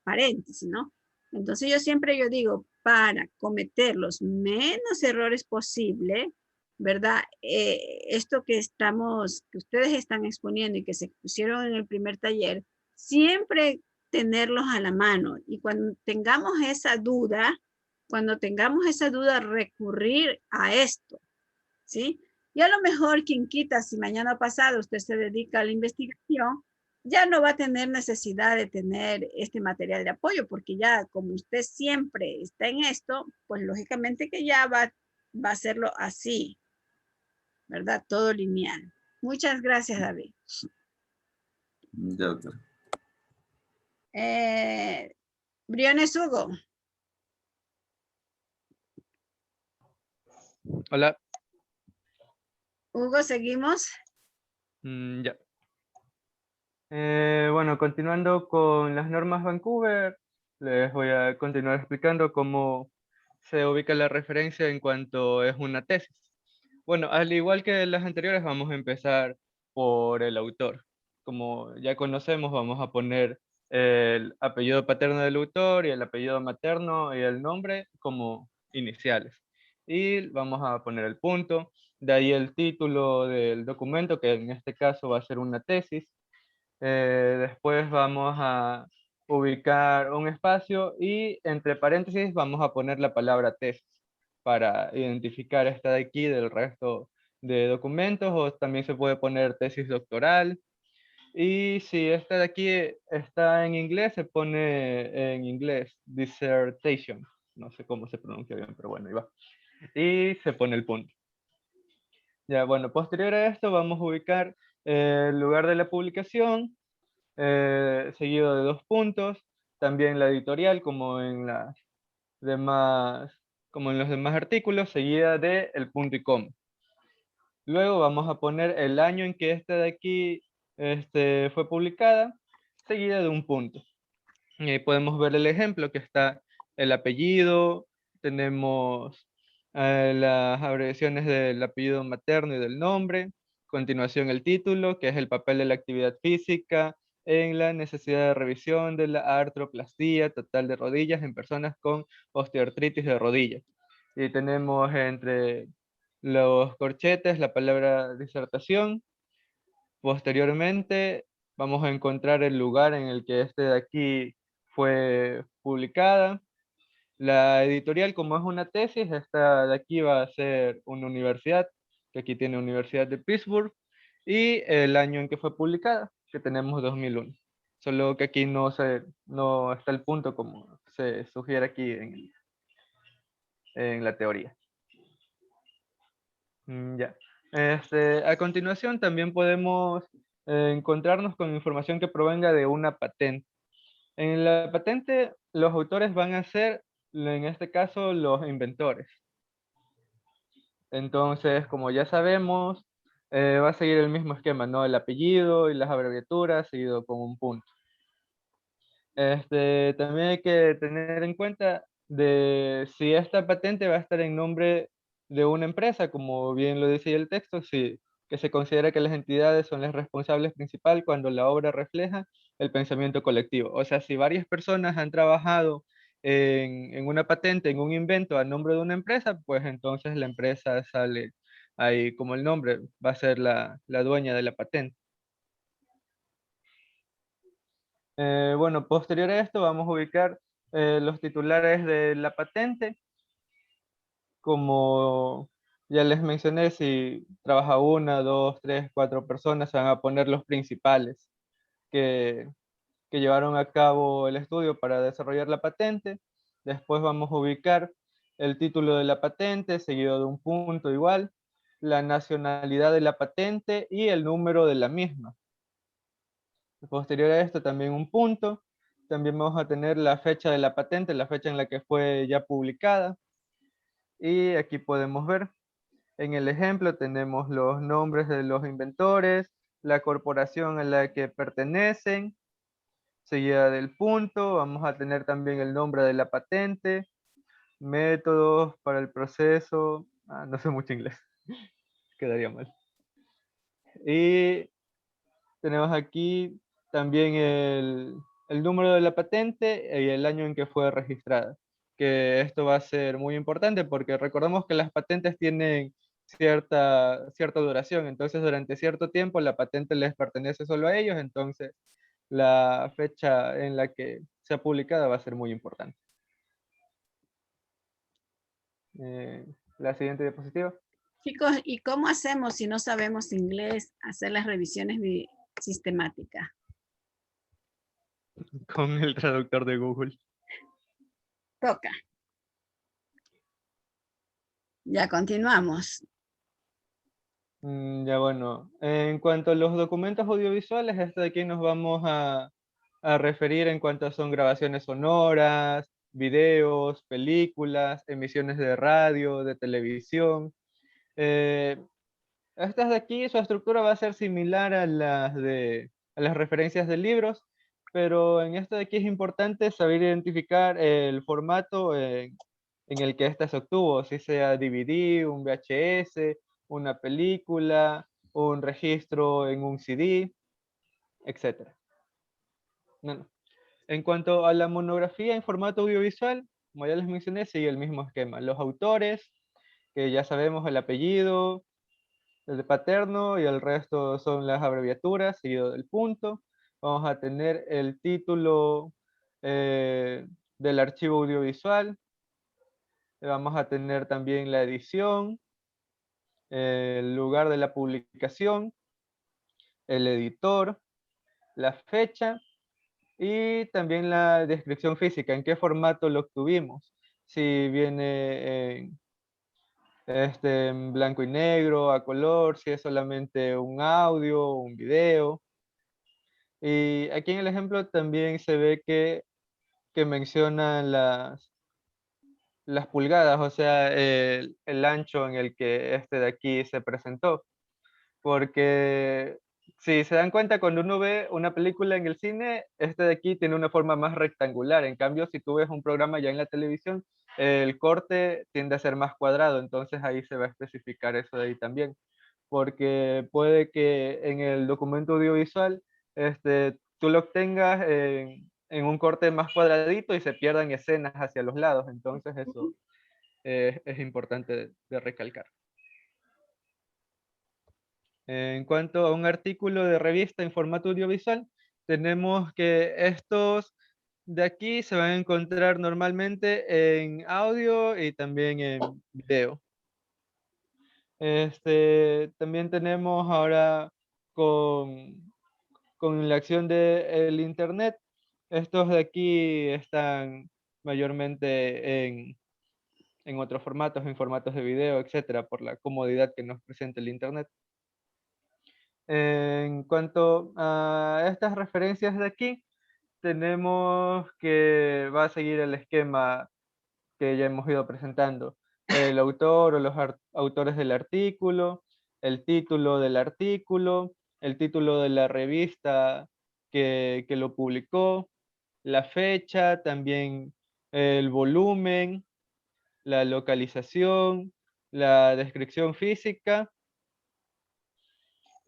paréntesis, ¿no? Entonces yo digo, para cometer los menos errores posible, ¿verdad? Esto que ustedes están exponiendo y que se pusieron en el primer taller, siempre tenerlos a la mano. Y cuando tengamos esa duda, recurrir a esto, ¿sí? Y a lo mejor, quien quita, si mañana pasado usted se dedica a la investigación, ya no va a tener necesidad de tener este material de apoyo, porque ya como usted siempre está en esto, pues lógicamente que ya va a hacerlo así, ¿verdad? Todo lineal. Muchas gracias, David. Ya, doctor. Briones Hugo. Hola. Hugo, seguimos. Ya. Bueno, continuando con las normas Vancouver, les voy a continuar explicando cómo se ubica la referencia en cuanto es una tesis. Bueno, al igual que las anteriores, vamos a empezar por el autor. Como ya conocemos, vamos a poner el apellido paterno del autor y el apellido materno y el nombre como iniciales. Y vamos a poner el punto, de ahí el título del documento, que en este caso va a ser una tesis. Después vamos a ubicar un espacio y entre paréntesis vamos a poner la palabra tesis para identificar esta de aquí del resto de documentos, o también se puede poner tesis doctoral. Y si esta de aquí está en inglés, se pone en inglés dissertation. No sé cómo se pronuncia bien, pero bueno, ahí va. Y se pone el punto. Ya, bueno, posterior a esto vamos a ubicar el lugar de la publicación, seguido de 2 puntos, también la editorial como en las demás, como en los demás artículos, seguida de el punto y coma. Luego vamos a poner el año en que esta de aquí fue publicada, seguida de un punto. Y ahí podemos ver el ejemplo que está el apellido, tenemos las abreviaciones del apellido materno y del nombre, a continuación el título, que es el papel de la actividad física en la necesidad de revisión de la artroplastía total de rodillas en personas con osteoartritis de rodillas. Y tenemos entre los corchetes la palabra disertación. Posteriormente vamos a encontrar el lugar en el que este de aquí fue publicada. La editorial, como es una tesis, esta de aquí va a ser una universidad, que aquí tiene Universidad de Pittsburgh, y el año en que fue publicada, que tenemos 2001. Solo que aquí no está el punto como se sugiere aquí en la teoría. Ya. A continuación también podemos encontrarnos con información que provenga de una patente. En la patente, los autores van a ser, en este caso, los inventores. Entonces, como ya sabemos, va a seguir el mismo esquema, ¿no? El apellido y las abreviaturas seguido con un punto. También hay que tener en cuenta de si esta patente va a estar en nombre de una empresa, como bien lo dice el texto, sí, que se considera que las entidades son las responsables principales cuando la obra refleja el pensamiento colectivo. O sea, si varias personas han trabajado en una patente, en un invento a nombre de una empresa, pues entonces la empresa sale ahí como el nombre, va a ser la dueña de la patente. Bueno, posterior a esto vamos a ubicar los titulares de la patente. Como ya les mencioné, si trabaja 1, 2, 3, 4 personas, se van a poner los principales que llevaron a cabo el estudio para desarrollar la patente. Después vamos a ubicar el título de la patente, seguido de un punto igual, la nacionalidad de la patente y el número de la misma. Posterior a esto también un punto, también vamos a tener la fecha de la patente, la fecha en la que fue ya publicada, y aquí podemos ver, en el ejemplo tenemos los nombres de los inventores, la corporación a la que pertenecen, seguida del punto, vamos a tener también el nombre de la patente, métodos para el proceso, no sé mucho inglés, quedaría mal. Y tenemos aquí también el número de la patente y el año en que fue registrada, que esto va a ser muy importante porque recordemos que las patentes tienen cierta duración, entonces durante cierto tiempo la patente les pertenece solo a ellos, entonces la fecha en la que sea publicada va a ser muy importante. La siguiente diapositiva. Chicos, ¿y cómo hacemos si no sabemos inglés hacer las revisiones sistemáticas? Con el traductor de Google. Toca. Ya continuamos. Ya bueno, en cuanto a los documentos audiovisuales, esto de aquí nos vamos a referir en cuanto son grabaciones sonoras, videos, películas, emisiones de radio, de televisión. Estas de aquí, su estructura va a ser similar a las referencias de libros, pero en esto de aquí es importante saber identificar el formato en el que ésta se obtuvo, si sea DVD, un VHS, una película, un registro en un CD, etc. Bueno, en cuanto a la monografía en formato audiovisual, como ya les mencioné, sigue el mismo esquema. Los autores, que ya sabemos el apellido, el de paterno, y el resto son las abreviaturas, seguido del punto. Vamos a tener el título del archivo audiovisual. Vamos a tener también la edición, el lugar de la publicación, el editor, la fecha y también la descripción física, en qué formato lo obtuvimos. Si viene en blanco y negro, a color, si es solamente un audio, un video. Y aquí en el ejemplo también se ve que mencionan las pulgadas, o sea, el ancho en el que este de aquí se presentó. Porque si se dan cuenta, cuando uno ve una película en el cine, este de aquí tiene una forma más rectangular. En cambio, si tú ves un programa ya en la televisión, el corte tiende a ser más cuadrado. Entonces ahí se va a especificar eso de ahí también. Porque puede que en el documento audiovisual tú lo obtengas en un corte más cuadradito y se pierdan escenas hacia los lados. Entonces eso es importante de recalcar. En cuanto a un artículo de revista en formato audiovisual, tenemos que estos de aquí se van a encontrar normalmente en audio y también en video. También tenemos ahora con la acción del internet, estos de aquí están mayormente en otros formatos, en formatos de video, etcétera, por la comodidad que nos presenta el internet. En cuanto a estas referencias de aquí, tenemos que va a seguir el esquema que ya hemos ido presentando. El autor o los autores del artículo, el título del artículo, el título de la revista que lo publicó, la fecha, también el volumen, la localización, la descripción física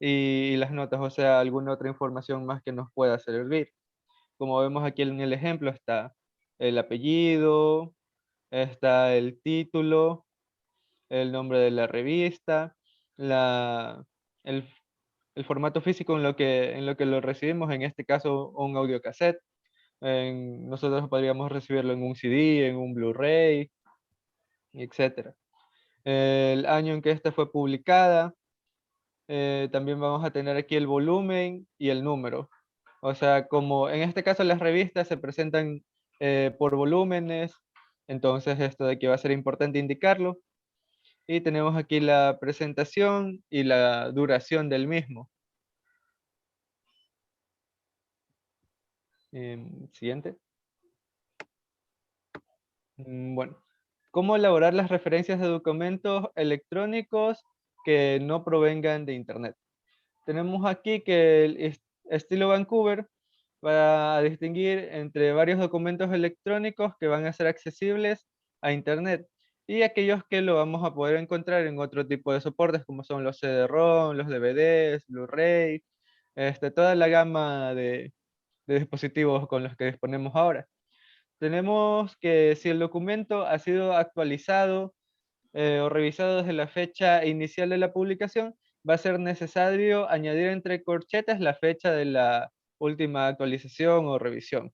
y las notas, o sea, alguna otra información más que nos pueda servir. Como vemos aquí en el ejemplo, está el apellido, está el título, el nombre de la revista, el formato físico en lo que lo recibimos, en este caso un audiocassette. Nosotros podríamos recibirlo en un CD, en un Blu-ray, etc. El año en que esta fue publicada. También vamos a tener aquí el volumen y el número. O sea, como en este caso las revistas se presentan por volúmenes, Entonces esto de aquí va a ser importante indicarlo. Y tenemos aquí la presentación y la duración del mismo. Siguiente. Bueno, ¿cómo elaborar las referencias de documentos electrónicos que no provengan de Internet? Tenemos aquí que el estilo Vancouver va a distinguir entre varios documentos electrónicos que van a ser accesibles a Internet y aquellos que lo vamos a poder encontrar en otro tipo de soportes como son los CD-ROM, los DVDs, Blu-ray, toda la gama de dispositivos con los que disponemos ahora. Tenemos que si el documento ha sido actualizado o revisado desde la fecha inicial de la publicación, va a ser necesario añadir entre corchetas la fecha de la última actualización o revisión.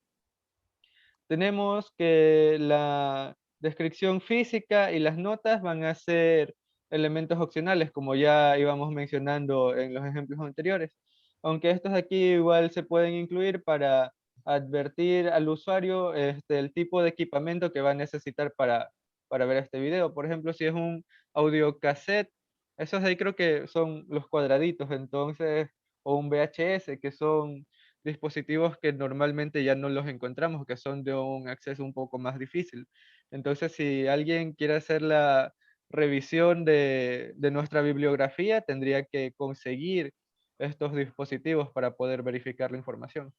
Tenemos que la descripción física y las notas van a ser elementos opcionales, como ya íbamos mencionando en los ejemplos anteriores. Aunque estos de aquí igual se pueden incluir para advertir al usuario el tipo de equipamiento que va a necesitar para ver este video. Por ejemplo, si es un audio cassette, esos de ahí creo que son los cuadraditos, entonces, o un VHS, que son dispositivos que normalmente ya no los encontramos, que son de un acceso un poco más difícil. Entonces, si alguien quiere hacer la revisión de nuestra bibliografía, tendría que conseguir estos dispositivos para poder verificar la información.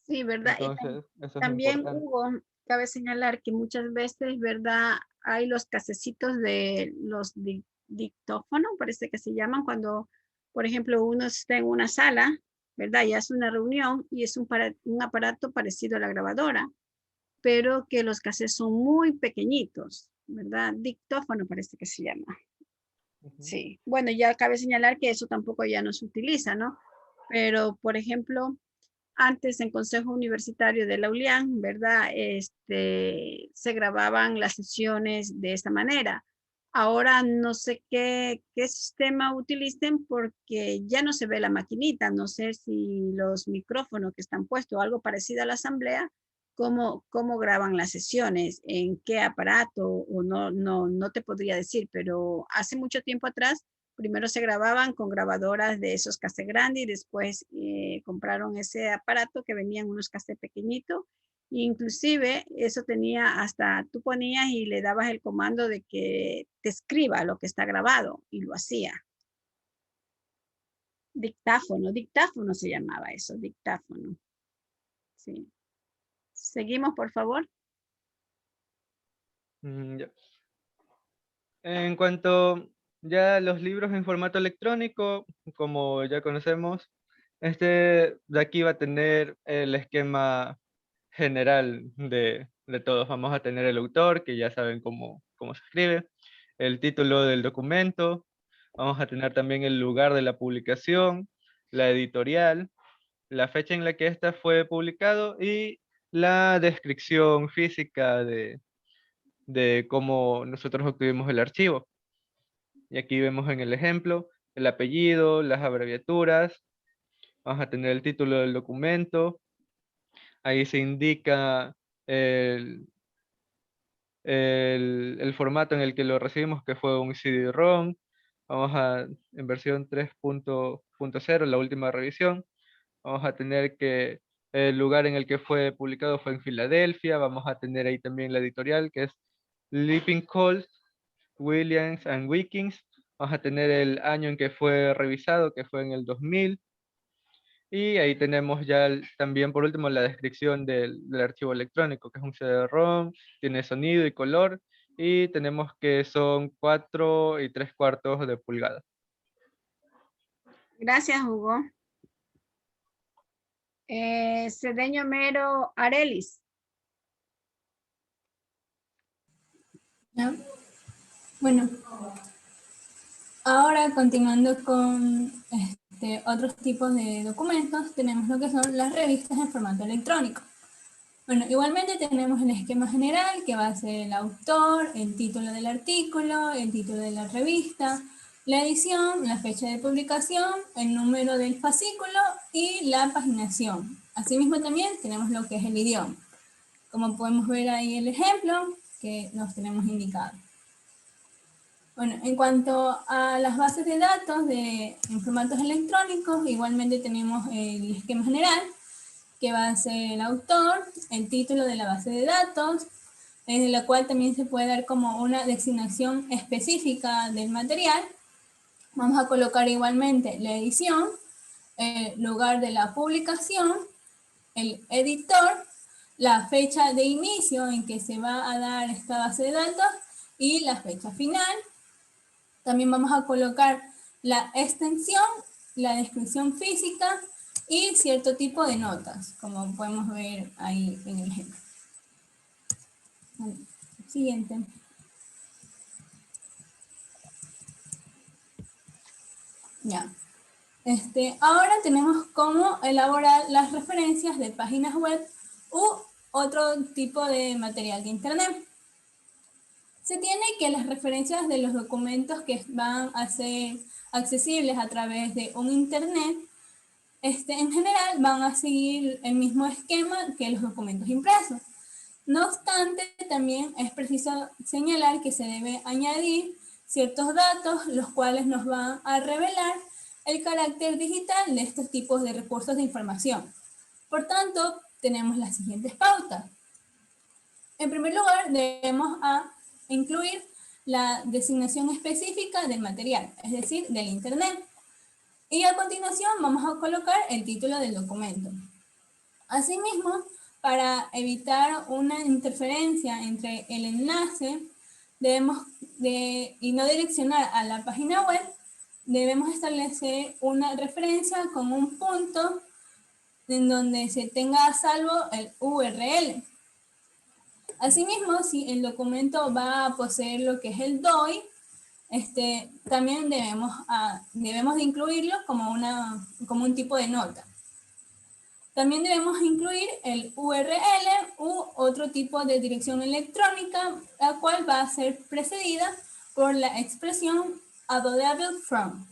Sí, ¿verdad? Entonces, eso es También, importante. Hugo, cabe señalar que muchas veces, ¿verdad? Hay los casecitos de los dictófonos, parece que se llaman, cuando, por ejemplo, uno está en una sala, ¿verdad? Y hace una reunión y es un aparato parecido a la grabadora, pero que los cassettes son muy pequeñitos, ¿verdad? Dictófono parece que se llama. Sí, bueno, ya cabe señalar que eso tampoco ya no se utiliza, ¿no? Pero, por ejemplo, antes en Consejo Universitario de la ULIAN, ¿verdad? Se grababan las sesiones de esta manera. Ahora no sé qué sistema utilicen porque ya no se ve la maquinita. No sé si los micrófonos que están puestos o algo parecido a la asamblea, cómo graban las sesiones, en qué aparato, o no te podría decir, pero hace mucho tiempo atrás primero se grababan con grabadoras de esos cassettes grandes y después compraron ese aparato que venían unos cassettes pequeñitos. Inclusive eso tenía hasta, tú ponías y le dabas el comando de que te escriba lo que está grabado y lo hacía. Dictáfono se llamaba eso, dictáfono. Sí. Seguimos, por favor. Ya. En cuanto ya los libros en formato electrónico, como ya conocemos, de aquí va a tener el esquema general de todos. Vamos a tener el autor, que ya saben cómo se escribe, el título del documento, vamos a tener también el lugar de la publicación, la editorial, la fecha en la que ésta fue publicado y la descripción física de cómo nosotros obtuvimos el archivo. Y aquí vemos en el ejemplo el apellido, las abreviaturas, vamos a tener el título del documento, ahí se indica el formato en el que lo recibimos, que fue un CD-ROM, en versión 3.0, la última revisión, vamos a tener que el lugar en el que fue publicado fue en Filadelfia, vamos a tener ahí también la editorial, que es Lippincolt, Williams and Wilkins, vamos a tener el año en que fue revisado, que fue en el 2000, y ahí tenemos ya también por último la descripción del archivo electrónico, que es un CD-ROM, tiene sonido y color, y tenemos que son 4 3/4 de pulgada. Gracias, Hugo. Cedeño Mero Arelis. ¿Ya? Bueno, ahora continuando con otros tipos de documentos, tenemos lo que son las revistas en formato electrónico. Bueno, igualmente tenemos el esquema general, que va a ser el autor, el título del artículo, el título de la revista, la edición, la fecha de publicación, el número del fascículo y la paginación. Asimismo también tenemos lo que es el idioma. como podemos ver ahí el ejemplo que nos tenemos indicado. Bueno, en cuanto a las bases de datos en formatos electrónicos, igualmente tenemos el esquema general, que va a ser el autor, el título de la base de datos, en la cual también se puede dar como una designación específica del material. Vamos a colocar igualmente la edición, el lugar de la publicación, el editor, la fecha de inicio en que se va a dar esta base de datos y la fecha final. También vamos a colocar la extensión, la descripción física y cierto tipo de notas, como podemos ver ahí en el ejemplo. Siguiente. Ya. Ahora tenemos cómo elaborar las referencias de páginas web u otro tipo de material de Internet. Se tiene que las referencias de los documentos que van a ser accesibles a través de un Internet, en general van a seguir el mismo esquema que los documentos impresos. No obstante, también es preciso señalar que se debe añadir ciertos datos, los cuales nos van a revelar el carácter digital de estos tipos de recursos de información. Por tanto, tenemos las siguientes pautas. En primer lugar, debemos incluir la designación específica del material, es decir, del Internet. Y a continuación vamos a colocar el título del documento. Asimismo, para evitar una interferencia entre el enlace y no direccionar a la página web, debemos establecer una referencia con un punto en donde se tenga a salvo el URL. Asimismo, si el documento va a poseer lo que es el DOI, también debemos de incluirlo como un tipo de nota. También debemos incluir el URL u otro tipo de dirección electrónica, la cual va a ser precedida por la expresión available from.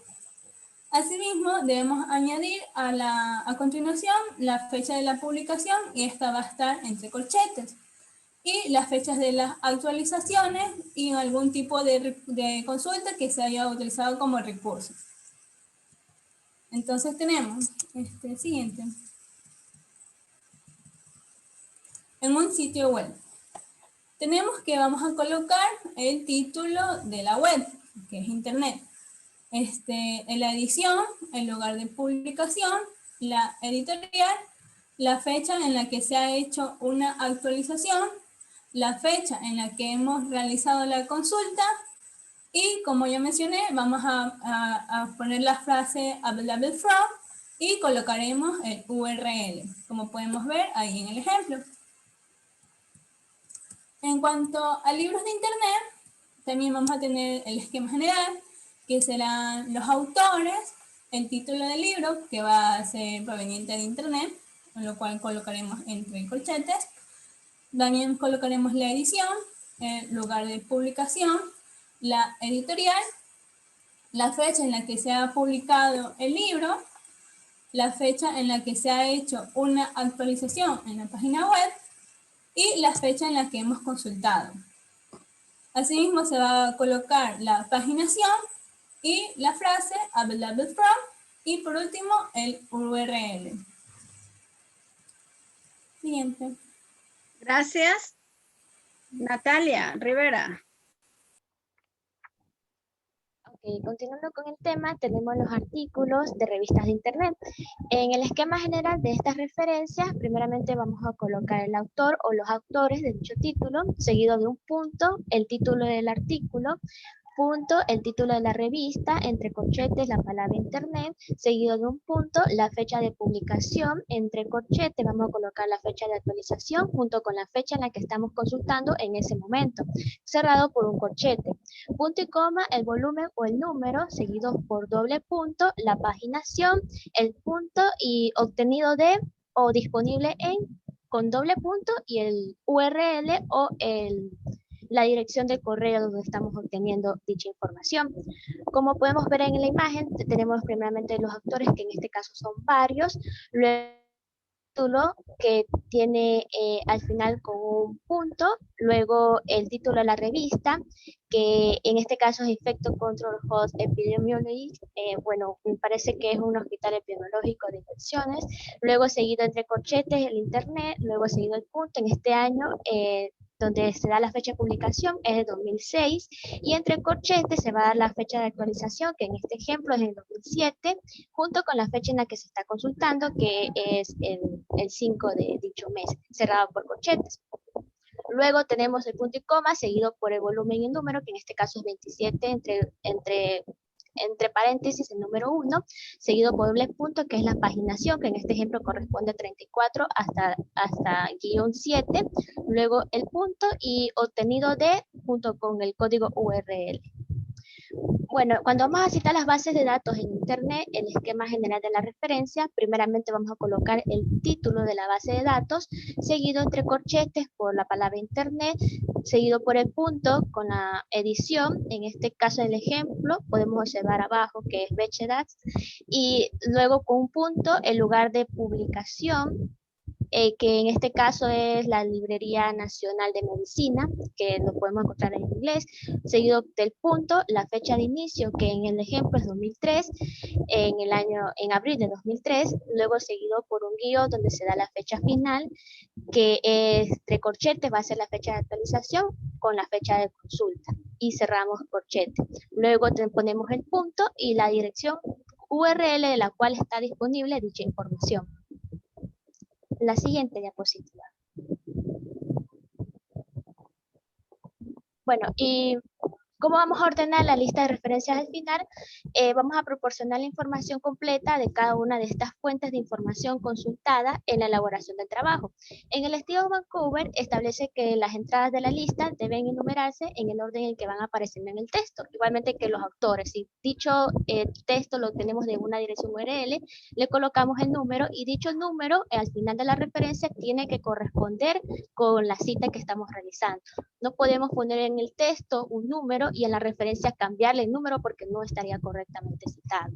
Asimismo, debemos añadir a continuación la fecha de la publicación, y esta va a estar entre corchetes, y las fechas de las actualizaciones y algún tipo de consulta que se haya utilizado como recurso. Entonces tenemos siguiente. En un sitio web, tenemos que vamos a colocar el título de la web, que es Internet. En la edición, el lugar de publicación, la editorial, la fecha en la que se ha hecho una actualización, la fecha en la que hemos realizado la consulta, y como ya mencioné, vamos a poner la frase available from y colocaremos el URL, como podemos ver ahí en el ejemplo. En cuanto a libros de Internet, también vamos a tener el esquema general, que serán los autores, el título del libro, que va a ser proveniente de Internet, con lo cual colocaremos entre corchetes. También colocaremos la edición, el lugar de publicación, la editorial, la fecha en la que se ha publicado el libro, la fecha en la que se ha hecho una actualización en la página web y la fecha en la que hemos consultado. Asimismo, se va a colocar la paginación y la frase available from, y por último el URL. Siguiente. Gracias. Natalia Rivera. Continuando con el tema, tenemos los artículos de revistas de Internet. En el esquema general de estas referencias, primeramente vamos a colocar el autor o los autores de dicho título, seguido de un punto, el título del artículo, punto, el título de la revista, entre corchetes la palabra Internet, seguido de un punto, la fecha de publicación, entre corchetes vamos a colocar la fecha de actualización junto con la fecha en la que estamos consultando en ese momento, cerrado por un corchete, punto y coma, el volumen o el número, seguido por doble punto, la paginación, el punto y obtenido de o disponible en, con doble punto, y el URL o la dirección de correo donde estamos obteniendo dicha información. Como podemos ver en la imagen, tenemos primeramente los autores, que en este caso son varios, luego título que tiene al final con un punto, luego el título de la revista, que en este caso es Infection Control Host Epidemiology, bueno, me parece que es un hospital epidemiológico de infecciones, luego seguido entre corchetes el internet, luego seguido el punto, en este año donde se da la fecha de publicación es de 2006 y entre corchetes se va a dar la fecha de actualización, que en este ejemplo es el 2007, junto con la fecha en la que se está consultando, que es el 5 de dicho mes, cerrado por corchetes. Luego tenemos el punto y coma, seguido por el volumen y el número, que en este caso es 27 entre paréntesis el número 1, seguido por doble punto, que es la paginación, que en este ejemplo corresponde a 34 hasta guión 7, luego el punto y obtenido de junto con el código URL. Bueno, cuando vamos a citar las bases de datos en Internet, el esquema general de la referencia, primeramente vamos a colocar el título de la base de datos, seguido entre corchetes por la palabra Internet, seguido por el punto con la edición, en este caso el ejemplo, podemos observar abajo que es Bechdats, y luego con un punto el lugar de publicación, que en este caso es la Librería Nacional de Medicina, que lo podemos encontrar en inglés, seguido del punto, la fecha de inicio, que en el ejemplo es 2003, en abril de 2003, luego seguido por un guión donde se da la fecha final, que entre corchetes va a ser la fecha de actualización con la fecha de consulta, y cerramos corchete. Luego ponemos el punto y la dirección URL de la cual está disponible dicha información. La siguiente diapositiva. Bueno, y ¿cómo vamos a ordenar la lista de referencias al final? Vamos a proporcionar la información completa de cada una de estas fuentes de información consultada en la elaboración del trabajo. En el estilo Vancouver establece que las entradas de la lista deben enumerarse en el orden en que van apareciendo en el texto, igualmente que los autores. Si dicho texto lo tenemos de una dirección URL, le colocamos el número y dicho número al final de la referencia tiene que corresponder con la cita que estamos realizando. No podemos poner en el texto un número y en la referencia cambiarle el número porque no estaría correctamente citado.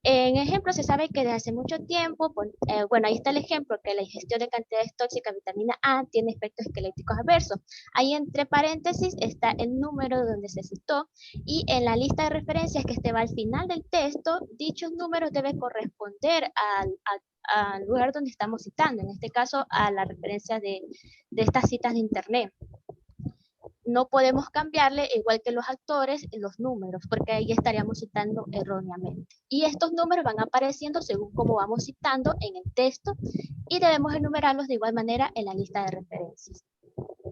En ejemplo, se sabe que desde hace mucho tiempo, bueno, ahí está el ejemplo, que la ingestión de cantidades tóxicas de vitamina A tiene efectos esqueléticos adversos. Ahí entre paréntesis está el número donde se citó y en la lista de referencias que va al final del texto, dichos números deben corresponder al lugar donde estamos citando, en este caso a la referencia de estas citas de internet. No podemos cambiarle, igual que los actores, los números, porque ahí estaríamos citando erróneamente. Y estos números van apareciendo según cómo vamos citando en el texto y debemos enumerarlos de igual manera en la lista de referencias.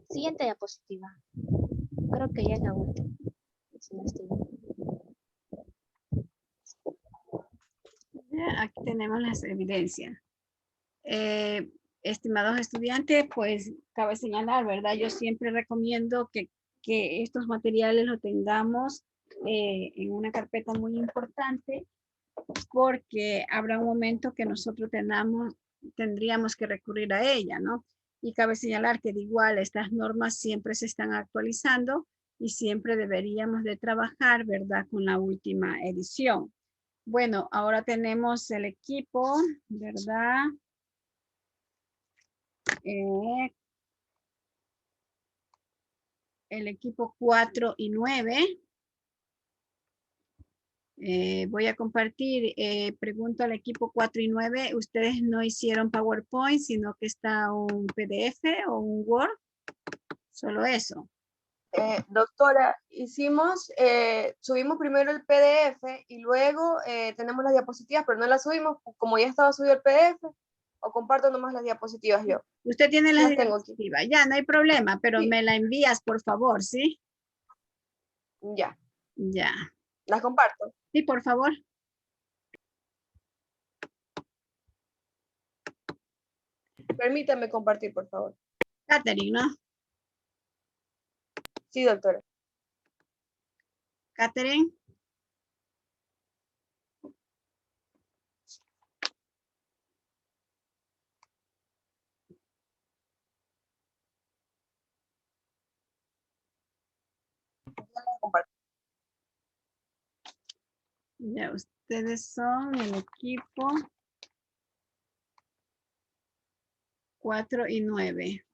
Siguiente diapositiva. Creo que ya es la última. Aquí tenemos las evidencias. Estimados estudiantes, pues cabe señalar, ¿verdad? Yo siempre recomiendo que estos materiales los tengamos en una carpeta muy importante porque habrá un momento que nosotros tendríamos que recurrir a ella, ¿no? Y cabe señalar que de igual estas normas siempre se están actualizando y siempre deberíamos de trabajar, ¿verdad? Con la última edición. Bueno, ahora tenemos el equipo, ¿verdad? El equipo 4 y 9. Voy a compartir, pregunto al equipo 4 y 9, ¿ustedes no hicieron PowerPoint, sino que está un PDF o un Word? Solo eso. Doctora, subimos primero el PDF y luego tenemos las diapositivas, pero no las subimos, como ya estaba subido el PDF, o comparto nomás las diapositivas yo. Usted tiene las diapositivas, ya, no hay problema, pero sí. Me la envías, por favor, ¿sí? Ya. Ya. ¿Las comparto? Sí, por favor. Permítame compartir, por favor. Catherine, ¿no? Sí, doctora. Catherine. Ya, ustedes son el equipo 4 y 9.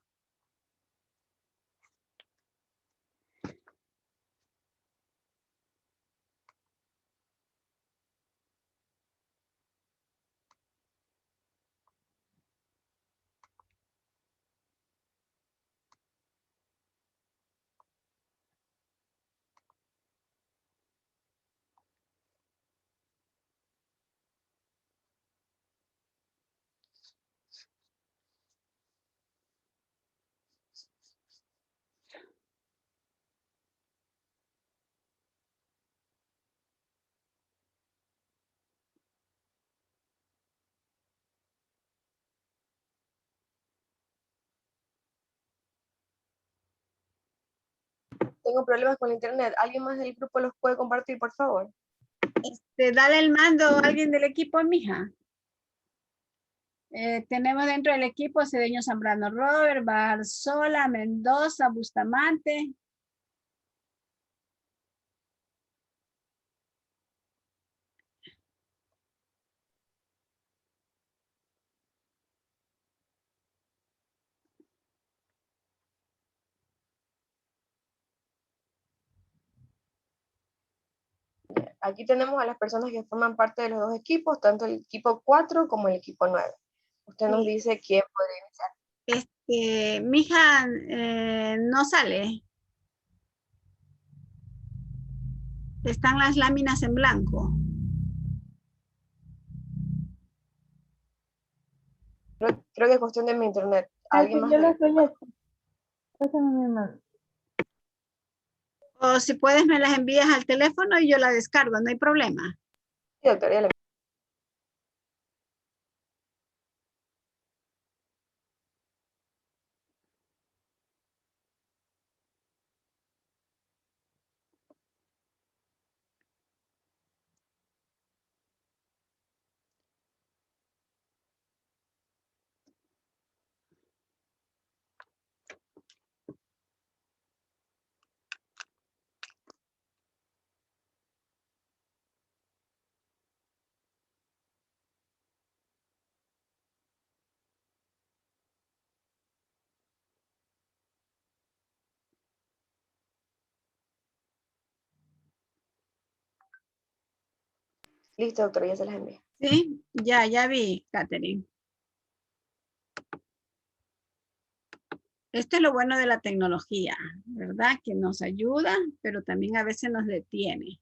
Tengo problemas con el internet. ¿Alguien más del grupo los puede compartir, por favor? Dale el mando a alguien del equipo, mija. Tenemos dentro del equipo Cedeño Zambrano Robert, Barzola, Mendoza, Bustamante. Aquí tenemos a las personas que forman parte de los dos equipos, tanto el equipo 4 como el equipo 9. Usted nos dice quién podría iniciar. Mija, no sale. Están las láminas en blanco. Creo que es cuestión de mi internet. ¿Alguien más? Yo lo proyecto. Pásame mi mano. O si puedes me las envías al teléfono y yo la descargo, no hay problema. Sí, doctora, ya le... Listo, doctora, ya se las envié. Sí, ya vi, Catherine. Esto es lo bueno de la tecnología, ¿verdad? Que nos ayuda, pero también a veces nos detiene.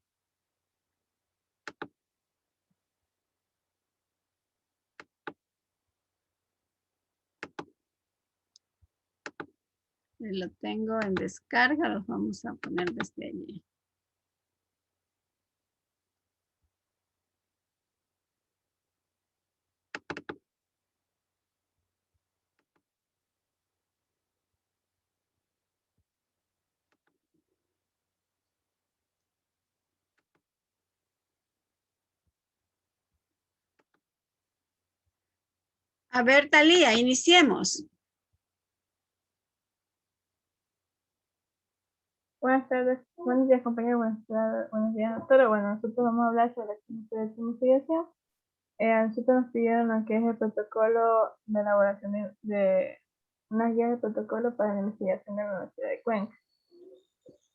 Lo tengo en descarga, los vamos a poner desde allí. A ver, Talía, iniciemos. Buenas tardes, buenos días compañeros, buenos días doctora. Bueno, nosotros vamos a hablar sobre la investigación. A nosotros nos pidieron lo que es el protocolo de elaboración de unas guías de protocolo para la investigación de la Universidad de Cuenca.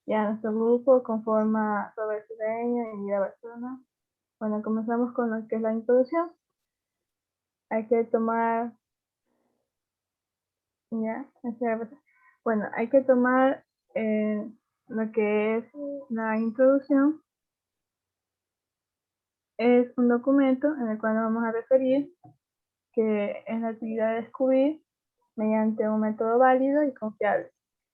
Ya nuestro grupo conforma Robert Cedeño y Guida Barcelona. Bueno, comenzamos con lo que es la introducción. Hay que tomar, bueno, hay que tomar lo que es la introducción. Es un documento en el cual nos vamos a referir que es la actividad de descubrir mediante un método válido y confiable.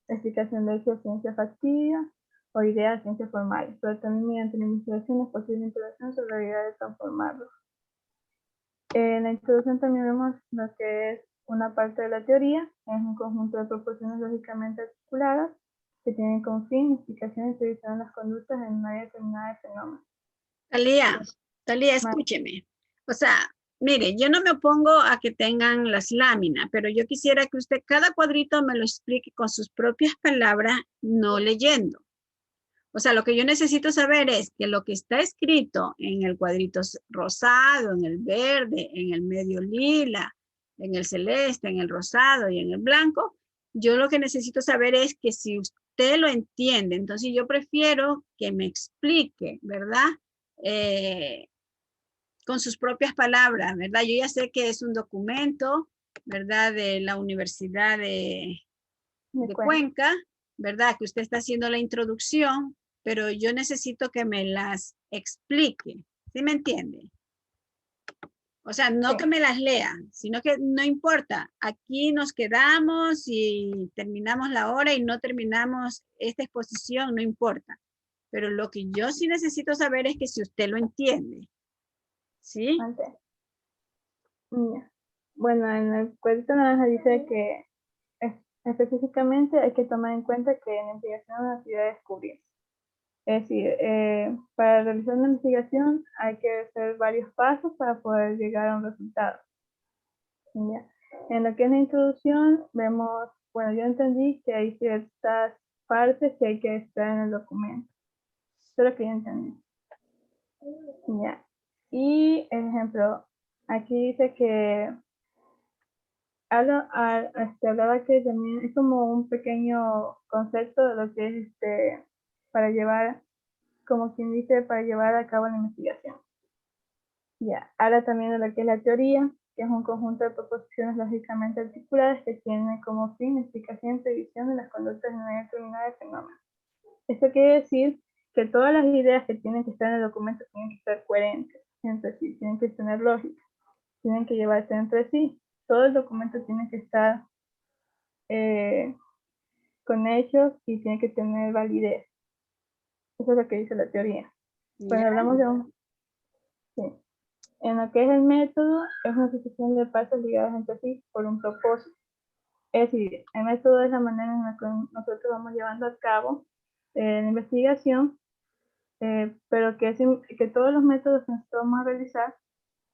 La explicación de hechos, ciencia factible o ideas, ciencia formal, pero también mediante la investigación es posible interacción sobre la idea de transformarlos. En la introducción también vemos lo que es una parte de la teoría, es un conjunto de proporciones lógicamente articuladas que tienen como fin explicaciones que realizan las conductas en una área determinada de fenómenos. Talía, escúcheme. O sea, mire, yo no me opongo a que tengan las láminas, pero yo quisiera que usted cada cuadrito me lo explique con sus propias palabras, no leyendo. O sea, lo que yo necesito saber es que lo que está escrito en el cuadrito rosado, en el verde, en el medio lila, en el celeste, en el rosado y en el blanco. Yo lo que necesito saber es que si usted lo entiende, entonces yo prefiero que me explique, ¿verdad? Con sus propias palabras, ¿verdad? Yo ya sé que es un documento, ¿verdad? De la Universidad de Cuenca, ¿verdad? Que usted está haciendo la introducción, pero yo necesito que me las explique, ¿sí me entiende? O sea, no que me las lea, sino que no importa, aquí nos quedamos y terminamos la hora y no terminamos esta exposición, no importa. Pero lo que yo sí necesito saber es que si usted lo entiende, ¿sí? Bueno, en el cuadrito naranja dice que específicamente hay que tomar en cuenta que la investigación es una actividad de descubrir. Es decir, para realizar una investigación hay que hacer varios pasos para poder llegar a un resultado. ¿Ya? En lo que es la introducción, vemos, bueno, yo entendí que hay ciertas partes que hay que estar en el documento. Eso es lo que yo entendí. ¿Ya? Y, ejemplo, aquí dice que hablaba que también es como un pequeño concepto de lo que es para llevar, como quien dice, para llevar a cabo la investigación. Ya, habla también de lo que es la teoría, que es un conjunto de proposiciones lógicamente articuladas que tienen como fin la explicación y previsión de las conductas de una determinada fenómeno. Esto quiere decir que todas las ideas que tienen que estar en el documento tienen que ser coherentes entre sí, tienen que tener lógica, tienen que llevarse entre sí. Todo el documento tiene que estar con hechos y tiene que tener validez. Eso es lo que dice la teoría. Cuando hablamos de en lo que es el método, es una sucesión de pasos ligados entre sí por un propósito. Es decir, el método es la manera en la que nosotros vamos llevando a cabo la investigación, pero que todos los métodos que nosotros vamos a realizar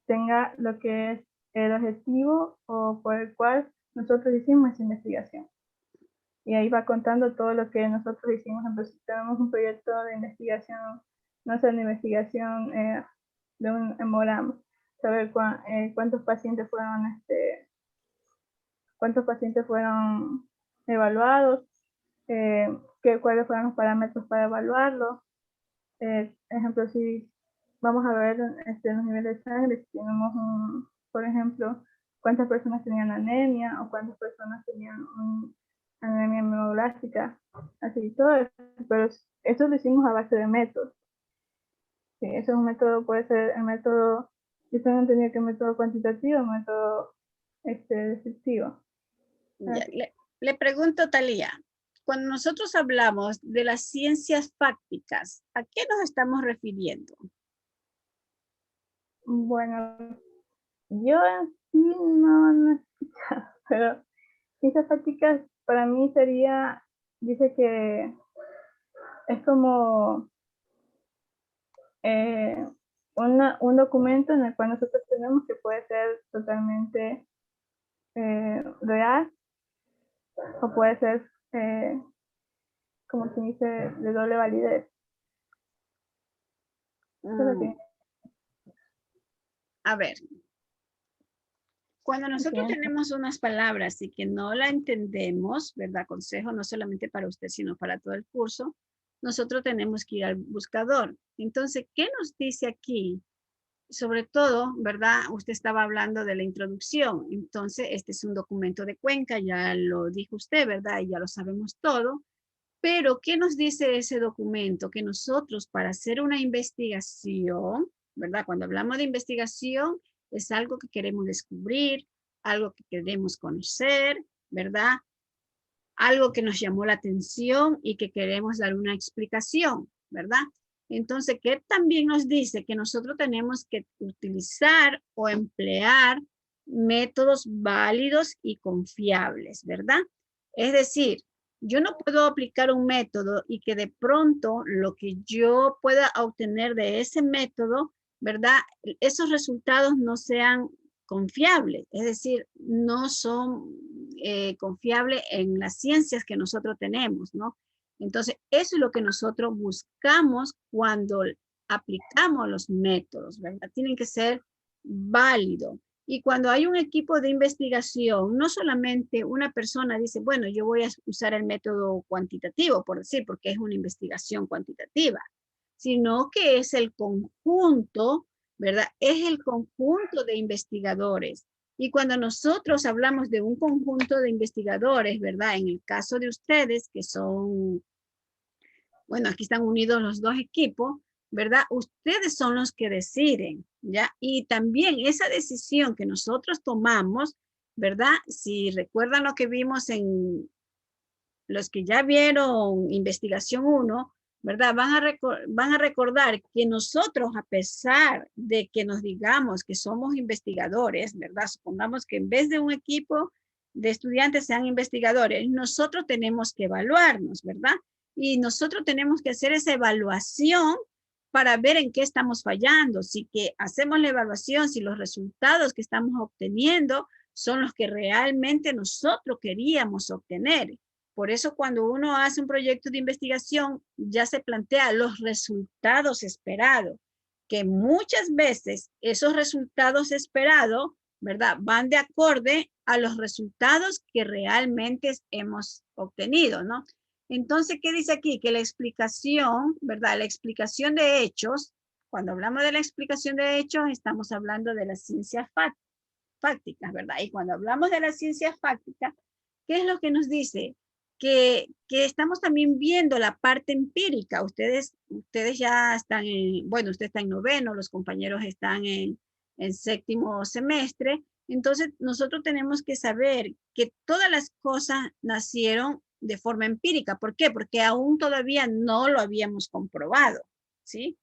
tenga lo que es el objetivo o por el cual nosotros hicimos esa investigación. Y ahí va contando todo lo que nosotros hicimos. Entonces, si tenemos un proyecto de investigación, no sé, de investigación de un hemograma, saber cuántos pacientes fueron evaluados, cuáles fueron los parámetros para evaluarlo. Ejemplo, si vamos a ver los niveles de sangre, si tenemos por ejemplo, cuántas personas tenían anemia o cuántas personas tenían anemia hemoglóbica, así todo eso. Pero eso lo hicimos a base de métodos. Sí, eso es un método, puede ser el método, yo tengo entendido que el método cuantitativo, el método descriptivo. Le pregunto, Talía, cuando nosotros hablamos de las ciencias fácticas, ¿a qué nos estamos refiriendo? Bueno, yo sí no he escuchado, pero ciencias fácticas para mí dice que es como un documento en el cual nosotros tenemos que puede ser totalmente real o puede ser, como se dice, de doble validez. A ver, cuando nosotros tenemos unas palabras y que no la entendemos, ¿verdad? Consejo no solamente para usted, sino para todo el curso, nosotros tenemos que ir al buscador. Entonces, ¿qué nos dice aquí? Sobre todo, ¿verdad? Usted estaba hablando de la introducción. Entonces, este es un documento de Cuenca, ya lo dijo usted, ¿verdad? Y ya lo sabemos todo. Pero, ¿qué nos dice ese documento? Que nosotros para hacer una investigación, ¿verdad? Cuando hablamos de investigación, es algo que queremos descubrir, algo que queremos conocer, ¿verdad? Algo que nos llamó la atención y que queremos dar una explicación, ¿verdad? Entonces, ¿qué también nos dice? Que nosotros tenemos que utilizar o emplear métodos válidos y confiables, ¿verdad? Es decir, yo no puedo aplicar un método y que de pronto lo que yo pueda obtener de ese método, ¿verdad? Esos resultados no sean confiables, es decir, no son confiables en las ciencias que nosotros tenemos, ¿no? Entonces, eso es lo que nosotros buscamos cuando aplicamos los métodos, ¿verdad? Tienen que ser válidos. Y cuando hay un equipo de investigación, no solamente una persona dice, bueno, yo voy a usar el método cuantitativo, por decir, porque es una investigación cuantitativa, sino que es el conjunto, ¿verdad? Es el conjunto de investigadores. Y cuando nosotros hablamos de un conjunto de investigadores, ¿verdad? En el caso de ustedes, que son, bueno, aquí están unidos los dos equipos, ¿verdad? Ustedes son los que deciden, ¿ya? Y también esa decisión que nosotros tomamos, ¿verdad? Si recuerdan lo que vimos en los que ya vieron investigación 1, ¿verdad? Van a recordar que nosotros, a pesar de que nos digamos que somos investigadores, ¿verdad? Supongamos que en vez de un equipo de estudiantes sean investigadores, nosotros tenemos que evaluarnos, ¿verdad? Y nosotros tenemos que hacer esa evaluación para ver en qué estamos fallando, si que hacemos la evaluación, si los resultados que estamos obteniendo son los que realmente nosotros queríamos obtener. Por eso cuando uno hace un proyecto de investigación, ya se plantea los resultados esperados, que muchas veces esos resultados esperados, ¿verdad? Van de acorde a los resultados que realmente hemos obtenido, ¿no? Entonces, ¿qué dice aquí? Que la explicación, ¿verdad? La explicación de hechos, cuando hablamos de la explicación de hechos, estamos hablando de las ciencias fácticas, ¿verdad? Y cuando hablamos de las ciencias fácticas, ¿qué es lo que nos dice? Que estamos también viendo la parte empírica. Ustedes ya están en, bueno, usted está en noveno, los compañeros están en séptimo semestre. Entonces, nosotros tenemos que saber que todas las cosas nacieron de forma empírica. ¿Por qué? Porque aún todavía no lo habíamos comprobado, ¿sí?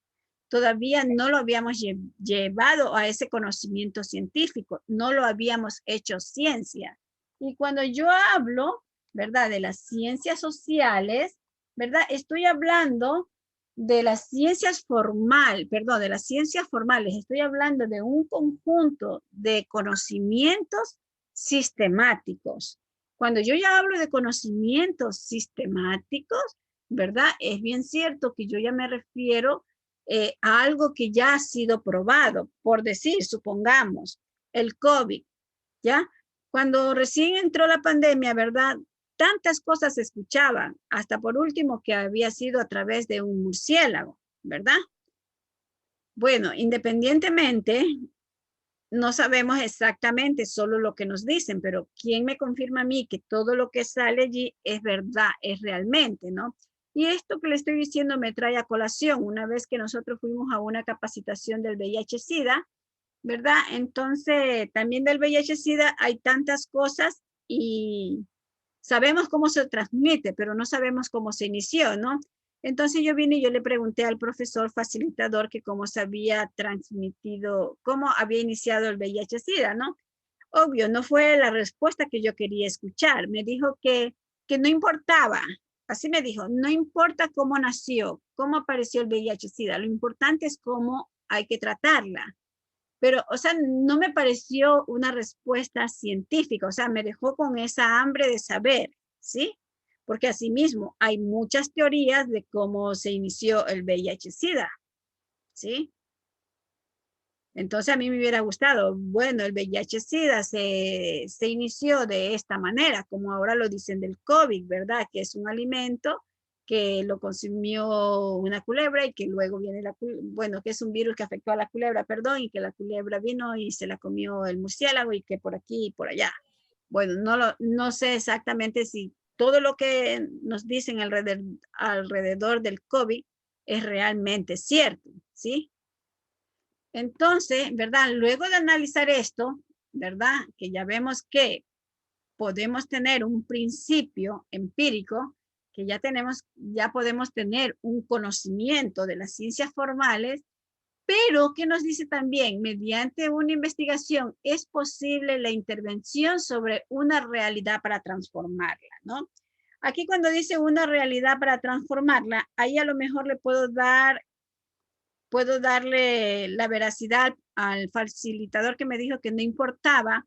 Todavía no lo habíamos llevado a ese conocimiento científico, no lo habíamos hecho ciencia. Y cuando yo hablo, ¿verdad? De las ciencias sociales, ¿verdad? Estoy hablando de las ciencias formales, estoy hablando de un conjunto de conocimientos sistemáticos. Cuando yo ya hablo de conocimientos sistemáticos, ¿verdad? Es bien cierto que yo ya me refiero a algo que ya ha sido probado, por decir, supongamos, el COVID, ¿ya? Cuando recién entró la pandemia, ¿verdad? Tantas cosas se escuchaban, hasta por último que había sido a través de un murciélago, ¿verdad? Bueno, independientemente, no sabemos exactamente solo lo que nos dicen, pero ¿quién me confirma a mí que todo lo que sale allí es verdad, es realmente, ¿no? Y esto que le estoy diciendo me trae a colación, una vez que nosotros fuimos a una capacitación del VIH-Sida, ¿verdad? Entonces, también del VIH-Sida hay tantas cosas y sabemos cómo se transmite, pero no sabemos cómo se inició, ¿no? Entonces yo vine y yo le pregunté al profesor facilitador que cómo se había transmitido, cómo había iniciado el VIH-Sida, ¿no? Obvio, no fue la respuesta que yo quería escuchar. Me dijo que no importaba, así me dijo, no importa cómo nació, cómo apareció el VIH-Sida, lo importante es cómo hay que tratarla. Pero, o sea, no me pareció una respuesta científica, o sea, me dejó con esa hambre de saber, ¿sí? Porque asimismo hay muchas teorías de cómo se inició el VIH-Sida, ¿sí? Entonces a mí me hubiera gustado, bueno, el VIH-Sida se inició de esta manera, como ahora lo dicen del COVID, ¿verdad? Que es un alimento que lo consumió una culebra y que luego viene bueno, que es un virus que afectó a la culebra, perdón, y que la culebra vino y se la comió el murciélago y que por aquí y por allá. Bueno, no sé exactamente si todo lo que nos dicen alrededor del COVID es realmente cierto, ¿sí? Entonces, ¿verdad? Luego de analizar esto, ¿verdad? Que ya vemos que podemos tener un principio empírico, que ya podemos tener un conocimiento de las ciencias formales, pero que nos dice también, mediante una investigación es posible la intervención sobre una realidad para transformarla, ¿no? Aquí cuando dice una realidad para transformarla, ahí a lo mejor le puedo darle la veracidad al facilitador que me dijo que no importaba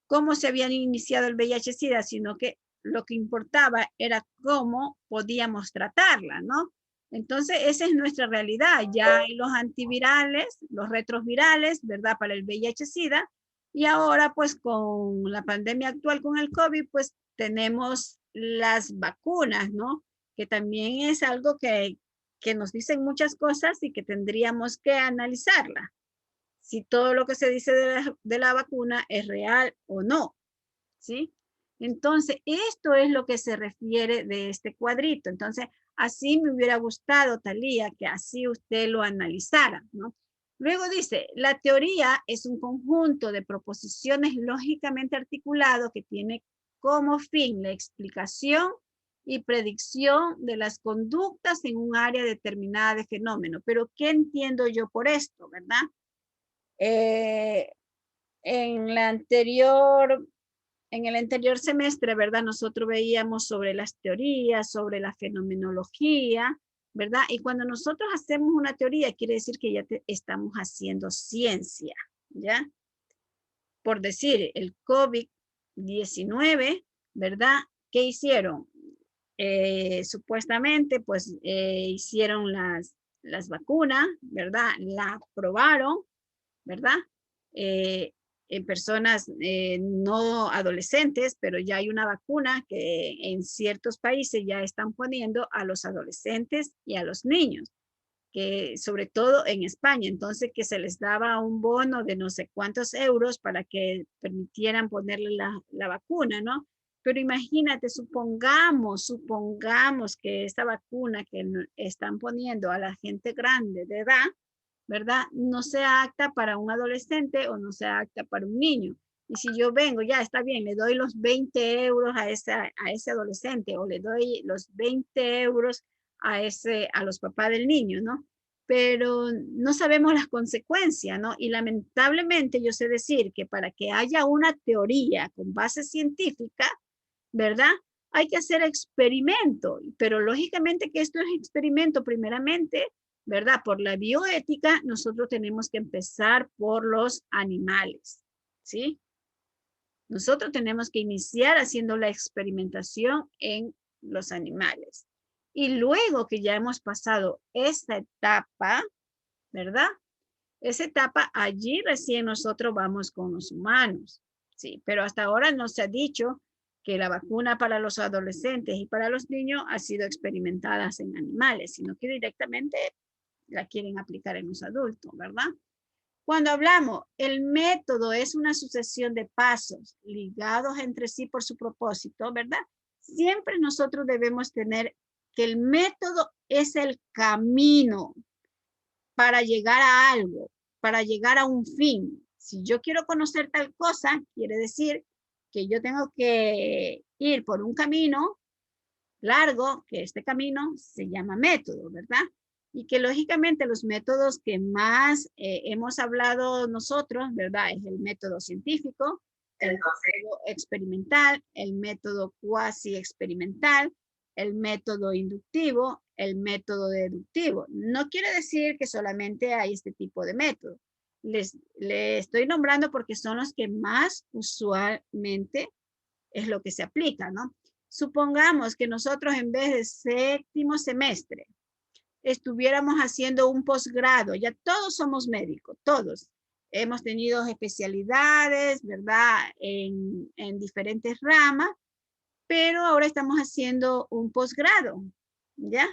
cómo se habían iniciado el VIH-Sida, sino que lo que importaba era cómo podíamos tratarla, ¿no? Entonces, esa es nuestra realidad. Ya hay los antivirales, los retrovirales, ¿verdad? Para el VIH-Sida, Y ahora, pues, con la pandemia actual, con el COVID, pues, tenemos las vacunas, ¿no? Que también es algo que nos dicen muchas cosas y que tendríamos que analizarla. Si todo lo que se dice de la vacuna es real o no, ¿sí? Entonces, esto es lo que se refiere de este cuadrito. Entonces, así me hubiera gustado, Talía, que así usted lo analizara, ¿no? Luego dice, la teoría es un conjunto de proposiciones lógicamente articulado que tiene como fin la explicación y predicción de las conductas en un área determinada de fenómeno. Pero, ¿qué entiendo yo por esto, verdad? En el anterior semestre, ¿verdad? Nosotros veíamos sobre las teorías, sobre la fenomenología, ¿verdad? Y cuando nosotros hacemos una teoría, quiere decir que ya estamos haciendo ciencia, ¿ya? Por decir, el COVID-19, ¿verdad? ¿Qué hicieron? Supuestamente, pues, hicieron las vacunas, ¿verdad? La probaron, ¿verdad? En personas no adolescentes, pero ya hay una vacuna que en ciertos países ya están poniendo a los adolescentes y a los niños, que sobre todo en España, entonces que se les daba un bono de no sé cuántos euros para que permitieran ponerle la vacuna, ¿no? Pero imagínate, supongamos que esta vacuna que están poniendo a la gente grande de edad, ¿verdad? No sea apta para un adolescente o no sea apta para un niño. Y si yo vengo, ya está bien, le doy los 20 euros a ese adolescente o le doy los 20 euros a los papás del niño, ¿no? Pero no sabemos las consecuencias, ¿no? Y lamentablemente yo sé decir que para que haya una teoría con base científica, ¿verdad? Hay que hacer experimento, pero lógicamente que esto es experimento primeramente, ¿verdad? Por la bioética, nosotros tenemos que empezar por los animales, ¿sí? Nosotros tenemos que iniciar haciendo la experimentación en los animales. Y luego que ya hemos pasado esta etapa, ¿verdad? Esa etapa, allí recién nosotros vamos con los humanos, ¿sí? Pero hasta ahora no se ha dicho que la vacuna para los adolescentes y para los niños ha sido experimentada en animales, sino que directamente la quieren aplicar en los adultos, ¿verdad? Cuando hablamos, el método es una sucesión de pasos ligados entre sí por su propósito, ¿verdad? Siempre nosotros debemos tener que el método es el camino para llegar a algo, para llegar a un fin. Si yo quiero conocer tal cosa, quiere decir que yo tengo que ir por un camino largo, que este camino se llama método, ¿verdad? Y que lógicamente los métodos que más hemos hablado nosotros, ¿verdad? Es el método científico, el método experimental, el método cuasi experimental, el método inductivo, el método deductivo. No quiere decir que solamente hay este tipo de método. Les estoy nombrando porque son los que más usualmente es lo que se aplica, ¿no? Supongamos que nosotros en vez de séptimo semestre estuviéramos haciendo un posgrado, ya todos somos médicos, todos. Hemos tenido especialidades, ¿verdad? En diferentes ramas, pero ahora estamos haciendo un posgrado, ¿ya?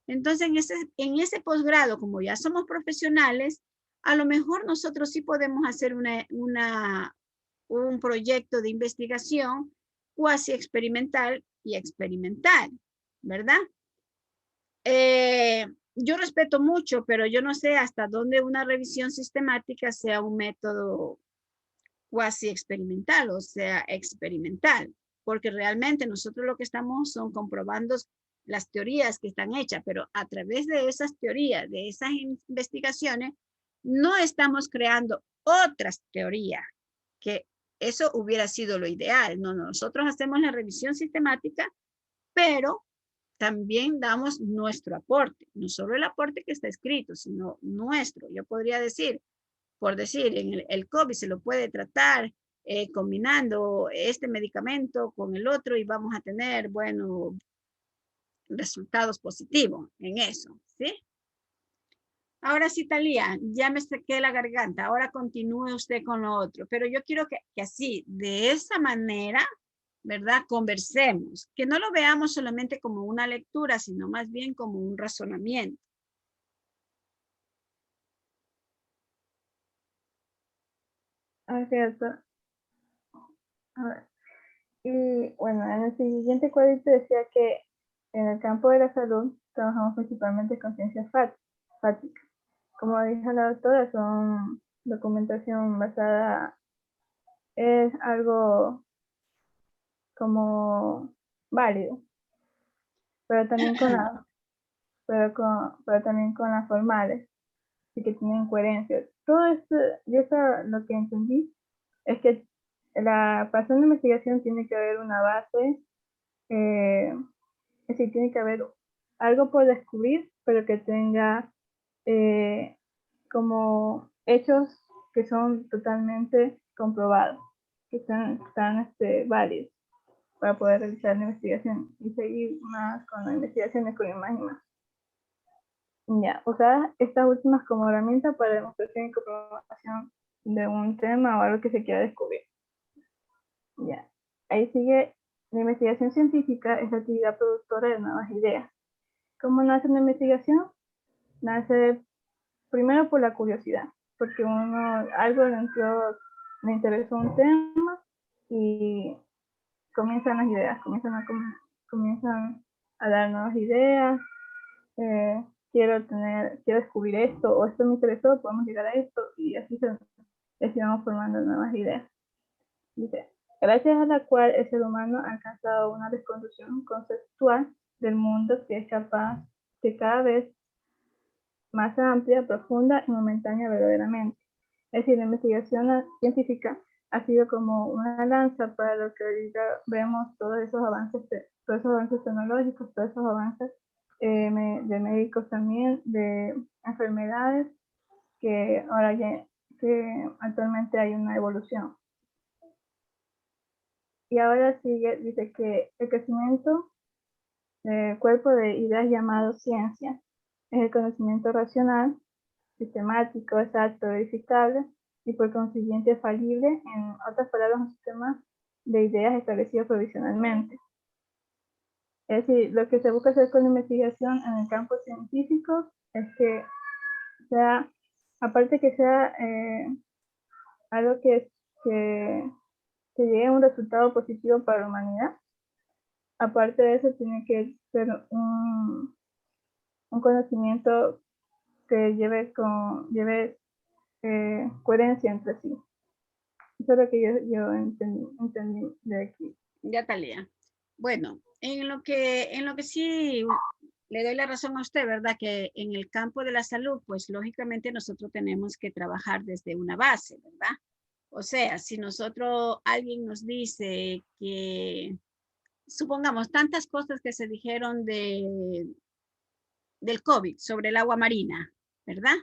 Entonces, en ese posgrado, como ya somos profesionales, a lo mejor nosotros sí podemos hacer un proyecto de investigación cuasi experimental y experimental, ¿verdad? Yo respeto mucho, pero yo no sé hasta dónde una revisión sistemática sea un método cuasi experimental, o sea, experimental, porque realmente nosotros lo que estamos son comprobando las teorías que están hechas, pero a través de esas teorías, de esas investigaciones, no estamos creando otras teorías, que eso hubiera sido lo ideal. No, nosotros hacemos la revisión sistemática, pero también damos nuestro aporte, no solo el aporte que está escrito, sino nuestro. Yo podría decir, por decir, en el COVID se lo puede tratar combinando este medicamento con el otro y vamos a tener, bueno, resultados positivos en eso, ¿sí? Ahora sí, Talía, ya me sequé la garganta. Ahora continúe usted con lo otro. Pero yo quiero que así, de esa manera, ¿verdad? Conversemos. Que no lo veamos solamente como una lectura, sino más bien como un razonamiento. Ok, doctor. A ver. Y bueno, en el siguiente cuadrito decía que en el campo de la salud trabajamos principalmente con ciencias fácticas. Como dijo la doctora, son documentación basada, es algo como válido, pero también con pero también con las formales, y que tienen coherencia. Todo esto, yo lo que entendí es que para hacer una investigación tiene que haber una base, es decir, tiene que haber algo por descubrir, pero que tenga como hechos que son totalmente comprobados, que están válidos para poder realizar la investigación y seguir más con las investigaciones con más y más. Ya, usar estas últimas como herramienta para demostración y comprobación de un tema o algo que se quiera descubrir. Ya, ahí sigue, la investigación científica es la actividad productora de nuevas ideas. ¿Cómo nace una investigación? Nace primero por la curiosidad, porque algo le interesó un tema y comienzan las ideas, comienzan a dar nuevas ideas, quiero descubrir esto, o esto me interesó, podemos llegar a esto, y así se vamos formando nuevas ideas. Dice, gracias a la cual el ser humano ha alcanzado una desconstrucción conceptual del mundo que es capaz de cada vez más amplia, profunda y momentánea verdaderamente. Es decir, la investigación científica ha sido como una lanza para lo que ahorita vemos todos esos avances tecnológicos, todos esos avances de médicos también, de enfermedades, que actualmente hay una evolución. Y ahora dice que el crecimiento del cuerpo de ideas llamado ciencia es el conocimiento racional, sistemático, exacto, verificable y por consiguiente falible, en otras palabras, un sistema de ideas establecido provisionalmente. Es decir, lo que se busca hacer con la investigación en el campo científico es que sea, aparte que sea algo que llegue a un resultado positivo para la humanidad, aparte de eso tiene que ser un conocimiento que lleve coherencia entre sí. Eso es lo que yo entendí de aquí. Ya, Talía. Bueno, en lo que sí le doy la razón a usted, ¿verdad? Que en el campo de la salud, pues lógicamente nosotros tenemos que trabajar desde una base, ¿verdad? O sea, si alguien nos dice que, supongamos, tantas cosas que se dijeron del COVID sobre el agua marina, ¿verdad?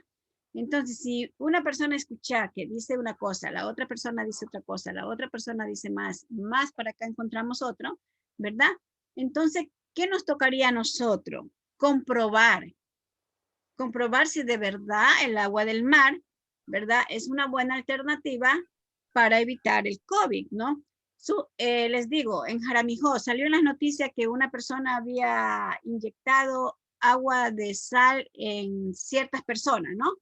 Entonces, si una persona escucha que dice una cosa, la otra persona dice otra cosa, la otra persona dice más para acá encontramos otro, ¿verdad? Entonces, ¿qué nos tocaría a nosotros? Comprobar si de verdad el agua del mar, ¿verdad? Es una buena alternativa para evitar el COVID, ¿no? Les digo, en Jaramijó salió en las noticias que una persona había inyectado agua de sal en ciertas personas, ¿no?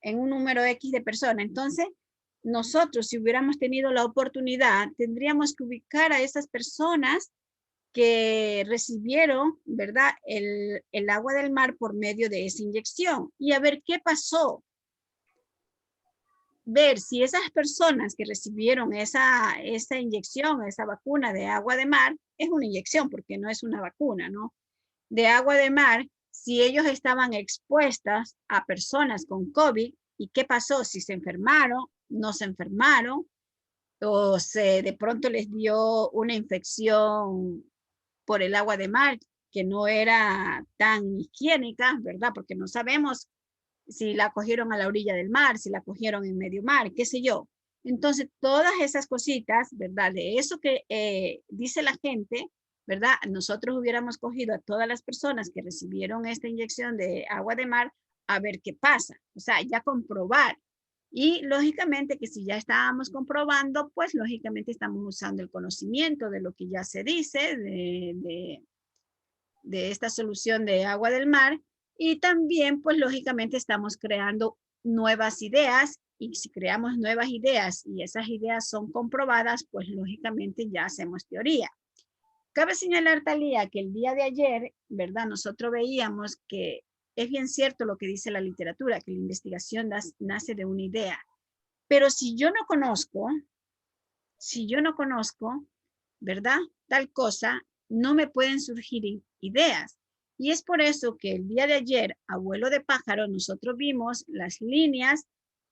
En un número X de personas. Entonces, nosotros, si hubiéramos tenido la oportunidad, tendríamos que ubicar a esas personas que recibieron, ¿verdad?, el agua del mar por medio de esa inyección y a ver qué pasó. Ver si esas personas que recibieron esa inyección, esa vacuna de agua de mar, es una inyección porque no es una vacuna, ¿no? De agua de mar, si ellos estaban expuestas a personas con COVID, ¿y qué pasó? Si se enfermaron, no se enfermaron, o de pronto les dio una infección por el agua de mar que no era tan higiénica, ¿verdad? Porque no sabemos si la cogieron a la orilla del mar, si la cogieron en medio mar, qué sé yo. Entonces, todas esas cositas, ¿verdad? De eso que dice la gente, ¿verdad? Nosotros hubiéramos cogido a todas las personas que recibieron esta inyección de agua de mar, a ver qué pasa. O sea, ya comprobar. Y lógicamente que si ya estábamos comprobando, pues lógicamente estamos usando el conocimiento de lo que ya se dice, de esta solución de agua del mar. Y también, pues lógicamente estamos creando nuevas ideas. Y si creamos nuevas ideas y esas ideas son comprobadas, pues lógicamente ya hacemos teoría. Cabe señalar, Talía, que el día de ayer, ¿verdad? Nosotros veíamos que es bien cierto lo que dice la literatura, que la investigación nace de una idea. Pero si yo no conozco, ¿verdad? Tal cosa, no me pueden surgir ideas. Y es por eso que el día de ayer, abuelo de pájaro, nosotros vimos las líneas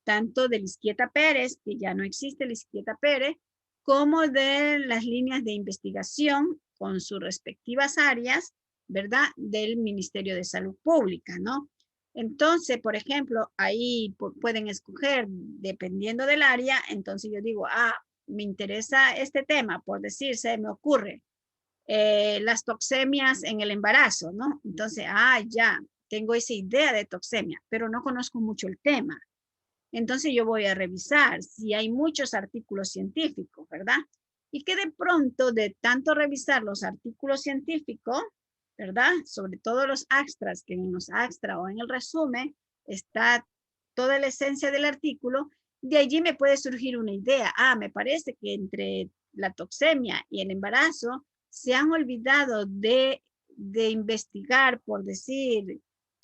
tanto de Lisquieta Pérez, que ya no existe Lisquieta Pérez, como de las líneas de investigación con sus respectivas áreas, ¿verdad? Del Ministerio de Salud Pública, ¿no? Entonces, por ejemplo, ahí pueden escoger, dependiendo del área, entonces yo digo, me interesa este tema, por decirse, me ocurre, las toxemias en el embarazo, ¿no? Entonces, ya, tengo esa idea de toxemia, pero no conozco mucho el tema. Entonces yo voy a revisar si hay muchos artículos científicos, ¿verdad? Y que de pronto, de tanto revisar los artículos científicos, ¿verdad? Sobre todo los extras, que en los extras o en el resumen está toda la esencia del artículo, de allí me puede surgir una idea. Me parece que entre la toxemia y el embarazo se han olvidado de investigar, por decir,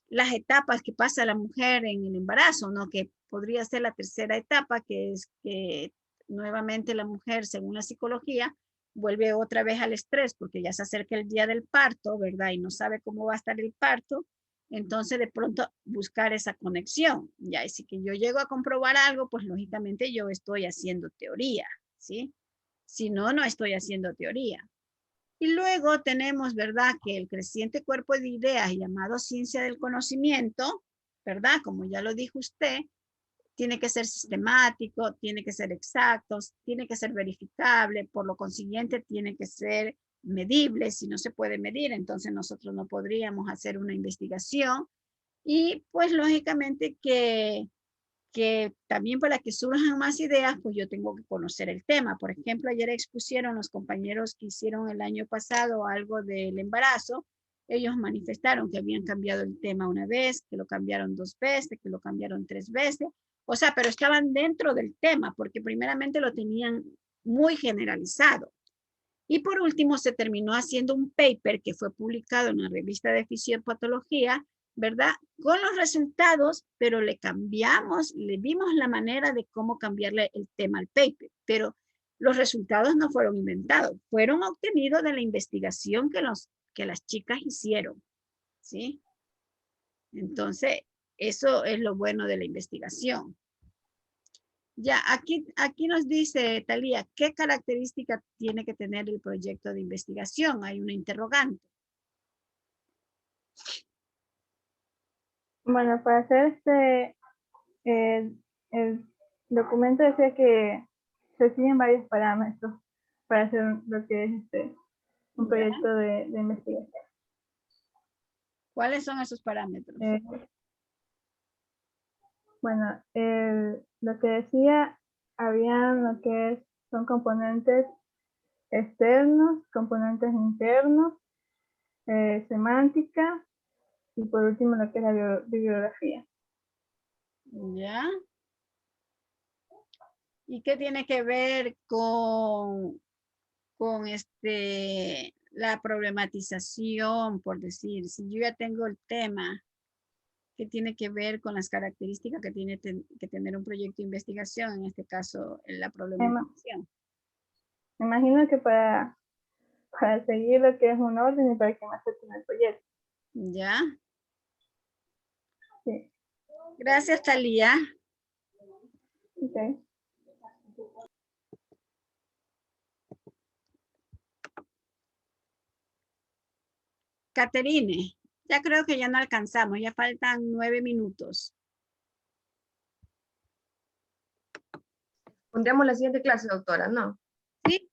las etapas que pasa la mujer en el embarazo, ¿no? Que podría ser la tercera etapa, que es que nuevamente la mujer, según la psicología, vuelve otra vez al estrés porque ya se acerca el día del parto, ¿verdad? Y no sabe cómo va a estar el parto. Entonces, de pronto, buscar esa conexión. Ya, y si que yo llego a comprobar algo, pues lógicamente yo estoy haciendo teoría, ¿sí? Si no, no estoy haciendo teoría. Y luego tenemos, ¿verdad?, que el creciente cuerpo de ideas llamado ciencia del conocimiento, ¿verdad?, como ya lo dijo usted, tiene que ser sistemático, tiene que ser exacto, tiene que ser verificable, por lo consiguiente tiene que ser medible. Si no se puede medir, entonces nosotros no podríamos hacer una investigación. Y pues lógicamente que también para que surjan más ideas, pues yo tengo que conocer el tema. Por ejemplo, ayer expusieron los compañeros que hicieron el año pasado algo del embarazo. Ellos manifestaron que habían cambiado el tema una vez, que lo cambiaron 2 veces, que lo cambiaron 3 veces. O sea, pero estaban dentro del tema, porque primeramente lo tenían muy generalizado. Y por último, se terminó haciendo un paper que fue publicado en la revista de fisiopatología, ¿verdad? Con los resultados, pero le cambiamos, le vimos la manera de cómo cambiarle el tema al paper, pero los resultados no fueron inventados, fueron obtenidos de la investigación que las chicas hicieron, ¿sí? Entonces, eso es lo bueno de la investigación. Ya, aquí nos dice Talía, ¿qué características tiene que tener el proyecto de investigación? Hay una interrogante. Bueno, para hacer el documento decía que se siguen varios parámetros para hacer lo que es un proyecto de investigación. ¿Cuáles son esos parámetros? Bueno, lo que decía, habían lo que son componentes externos, componentes internos, semántica, y por último lo que es la bibliografía. ¿Ya? ¿Y qué tiene que ver con la problematización, por decir? Si yo ya tengo el tema, ¿qué tiene que ver con las características que tiene que tener un proyecto de investigación? En este caso, la problematización. Me imagino que para seguir lo que es un orden y para que me acepten el proyecto. ¿Ya? Sí. Gracias, Talía. Okay. Caterine, ya creo que ya no alcanzamos, ya faltan 9 minutos. Pondremos la siguiente clase, doctora, ¿no? Sí.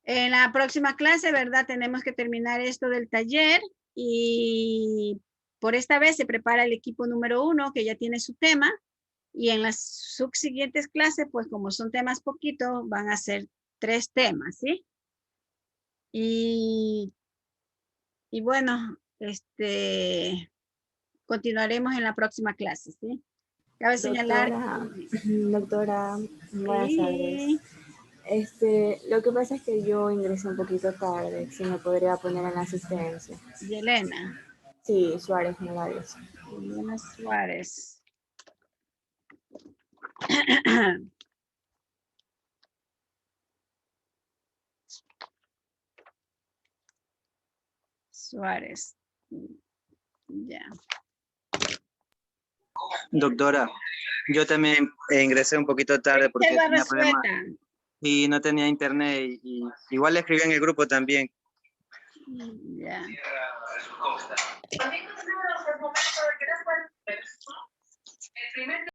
En la próxima clase, ¿verdad? Tenemos que terminar esto del taller y por esta vez se prepara el equipo número 1 que ya tiene su tema y en las subsiguientes clases, pues como son temas poquitos, van a ser 3 temas, ¿sí? Y bueno, continuaremos en la próxima clase, ¿sí? Cabe señalar. Doctora, buenas tardes. Lo que pasa es que yo ingresé un poquito tarde, si me podría poner en la asistencia. Yelena. Sí, Suárez Morales. Yelena Suárez. Suárez. Ya. Doctora, yo también ingresé un poquito tarde porque tenía problemas y no tenía internet y igual le escribí en el grupo también. Ya.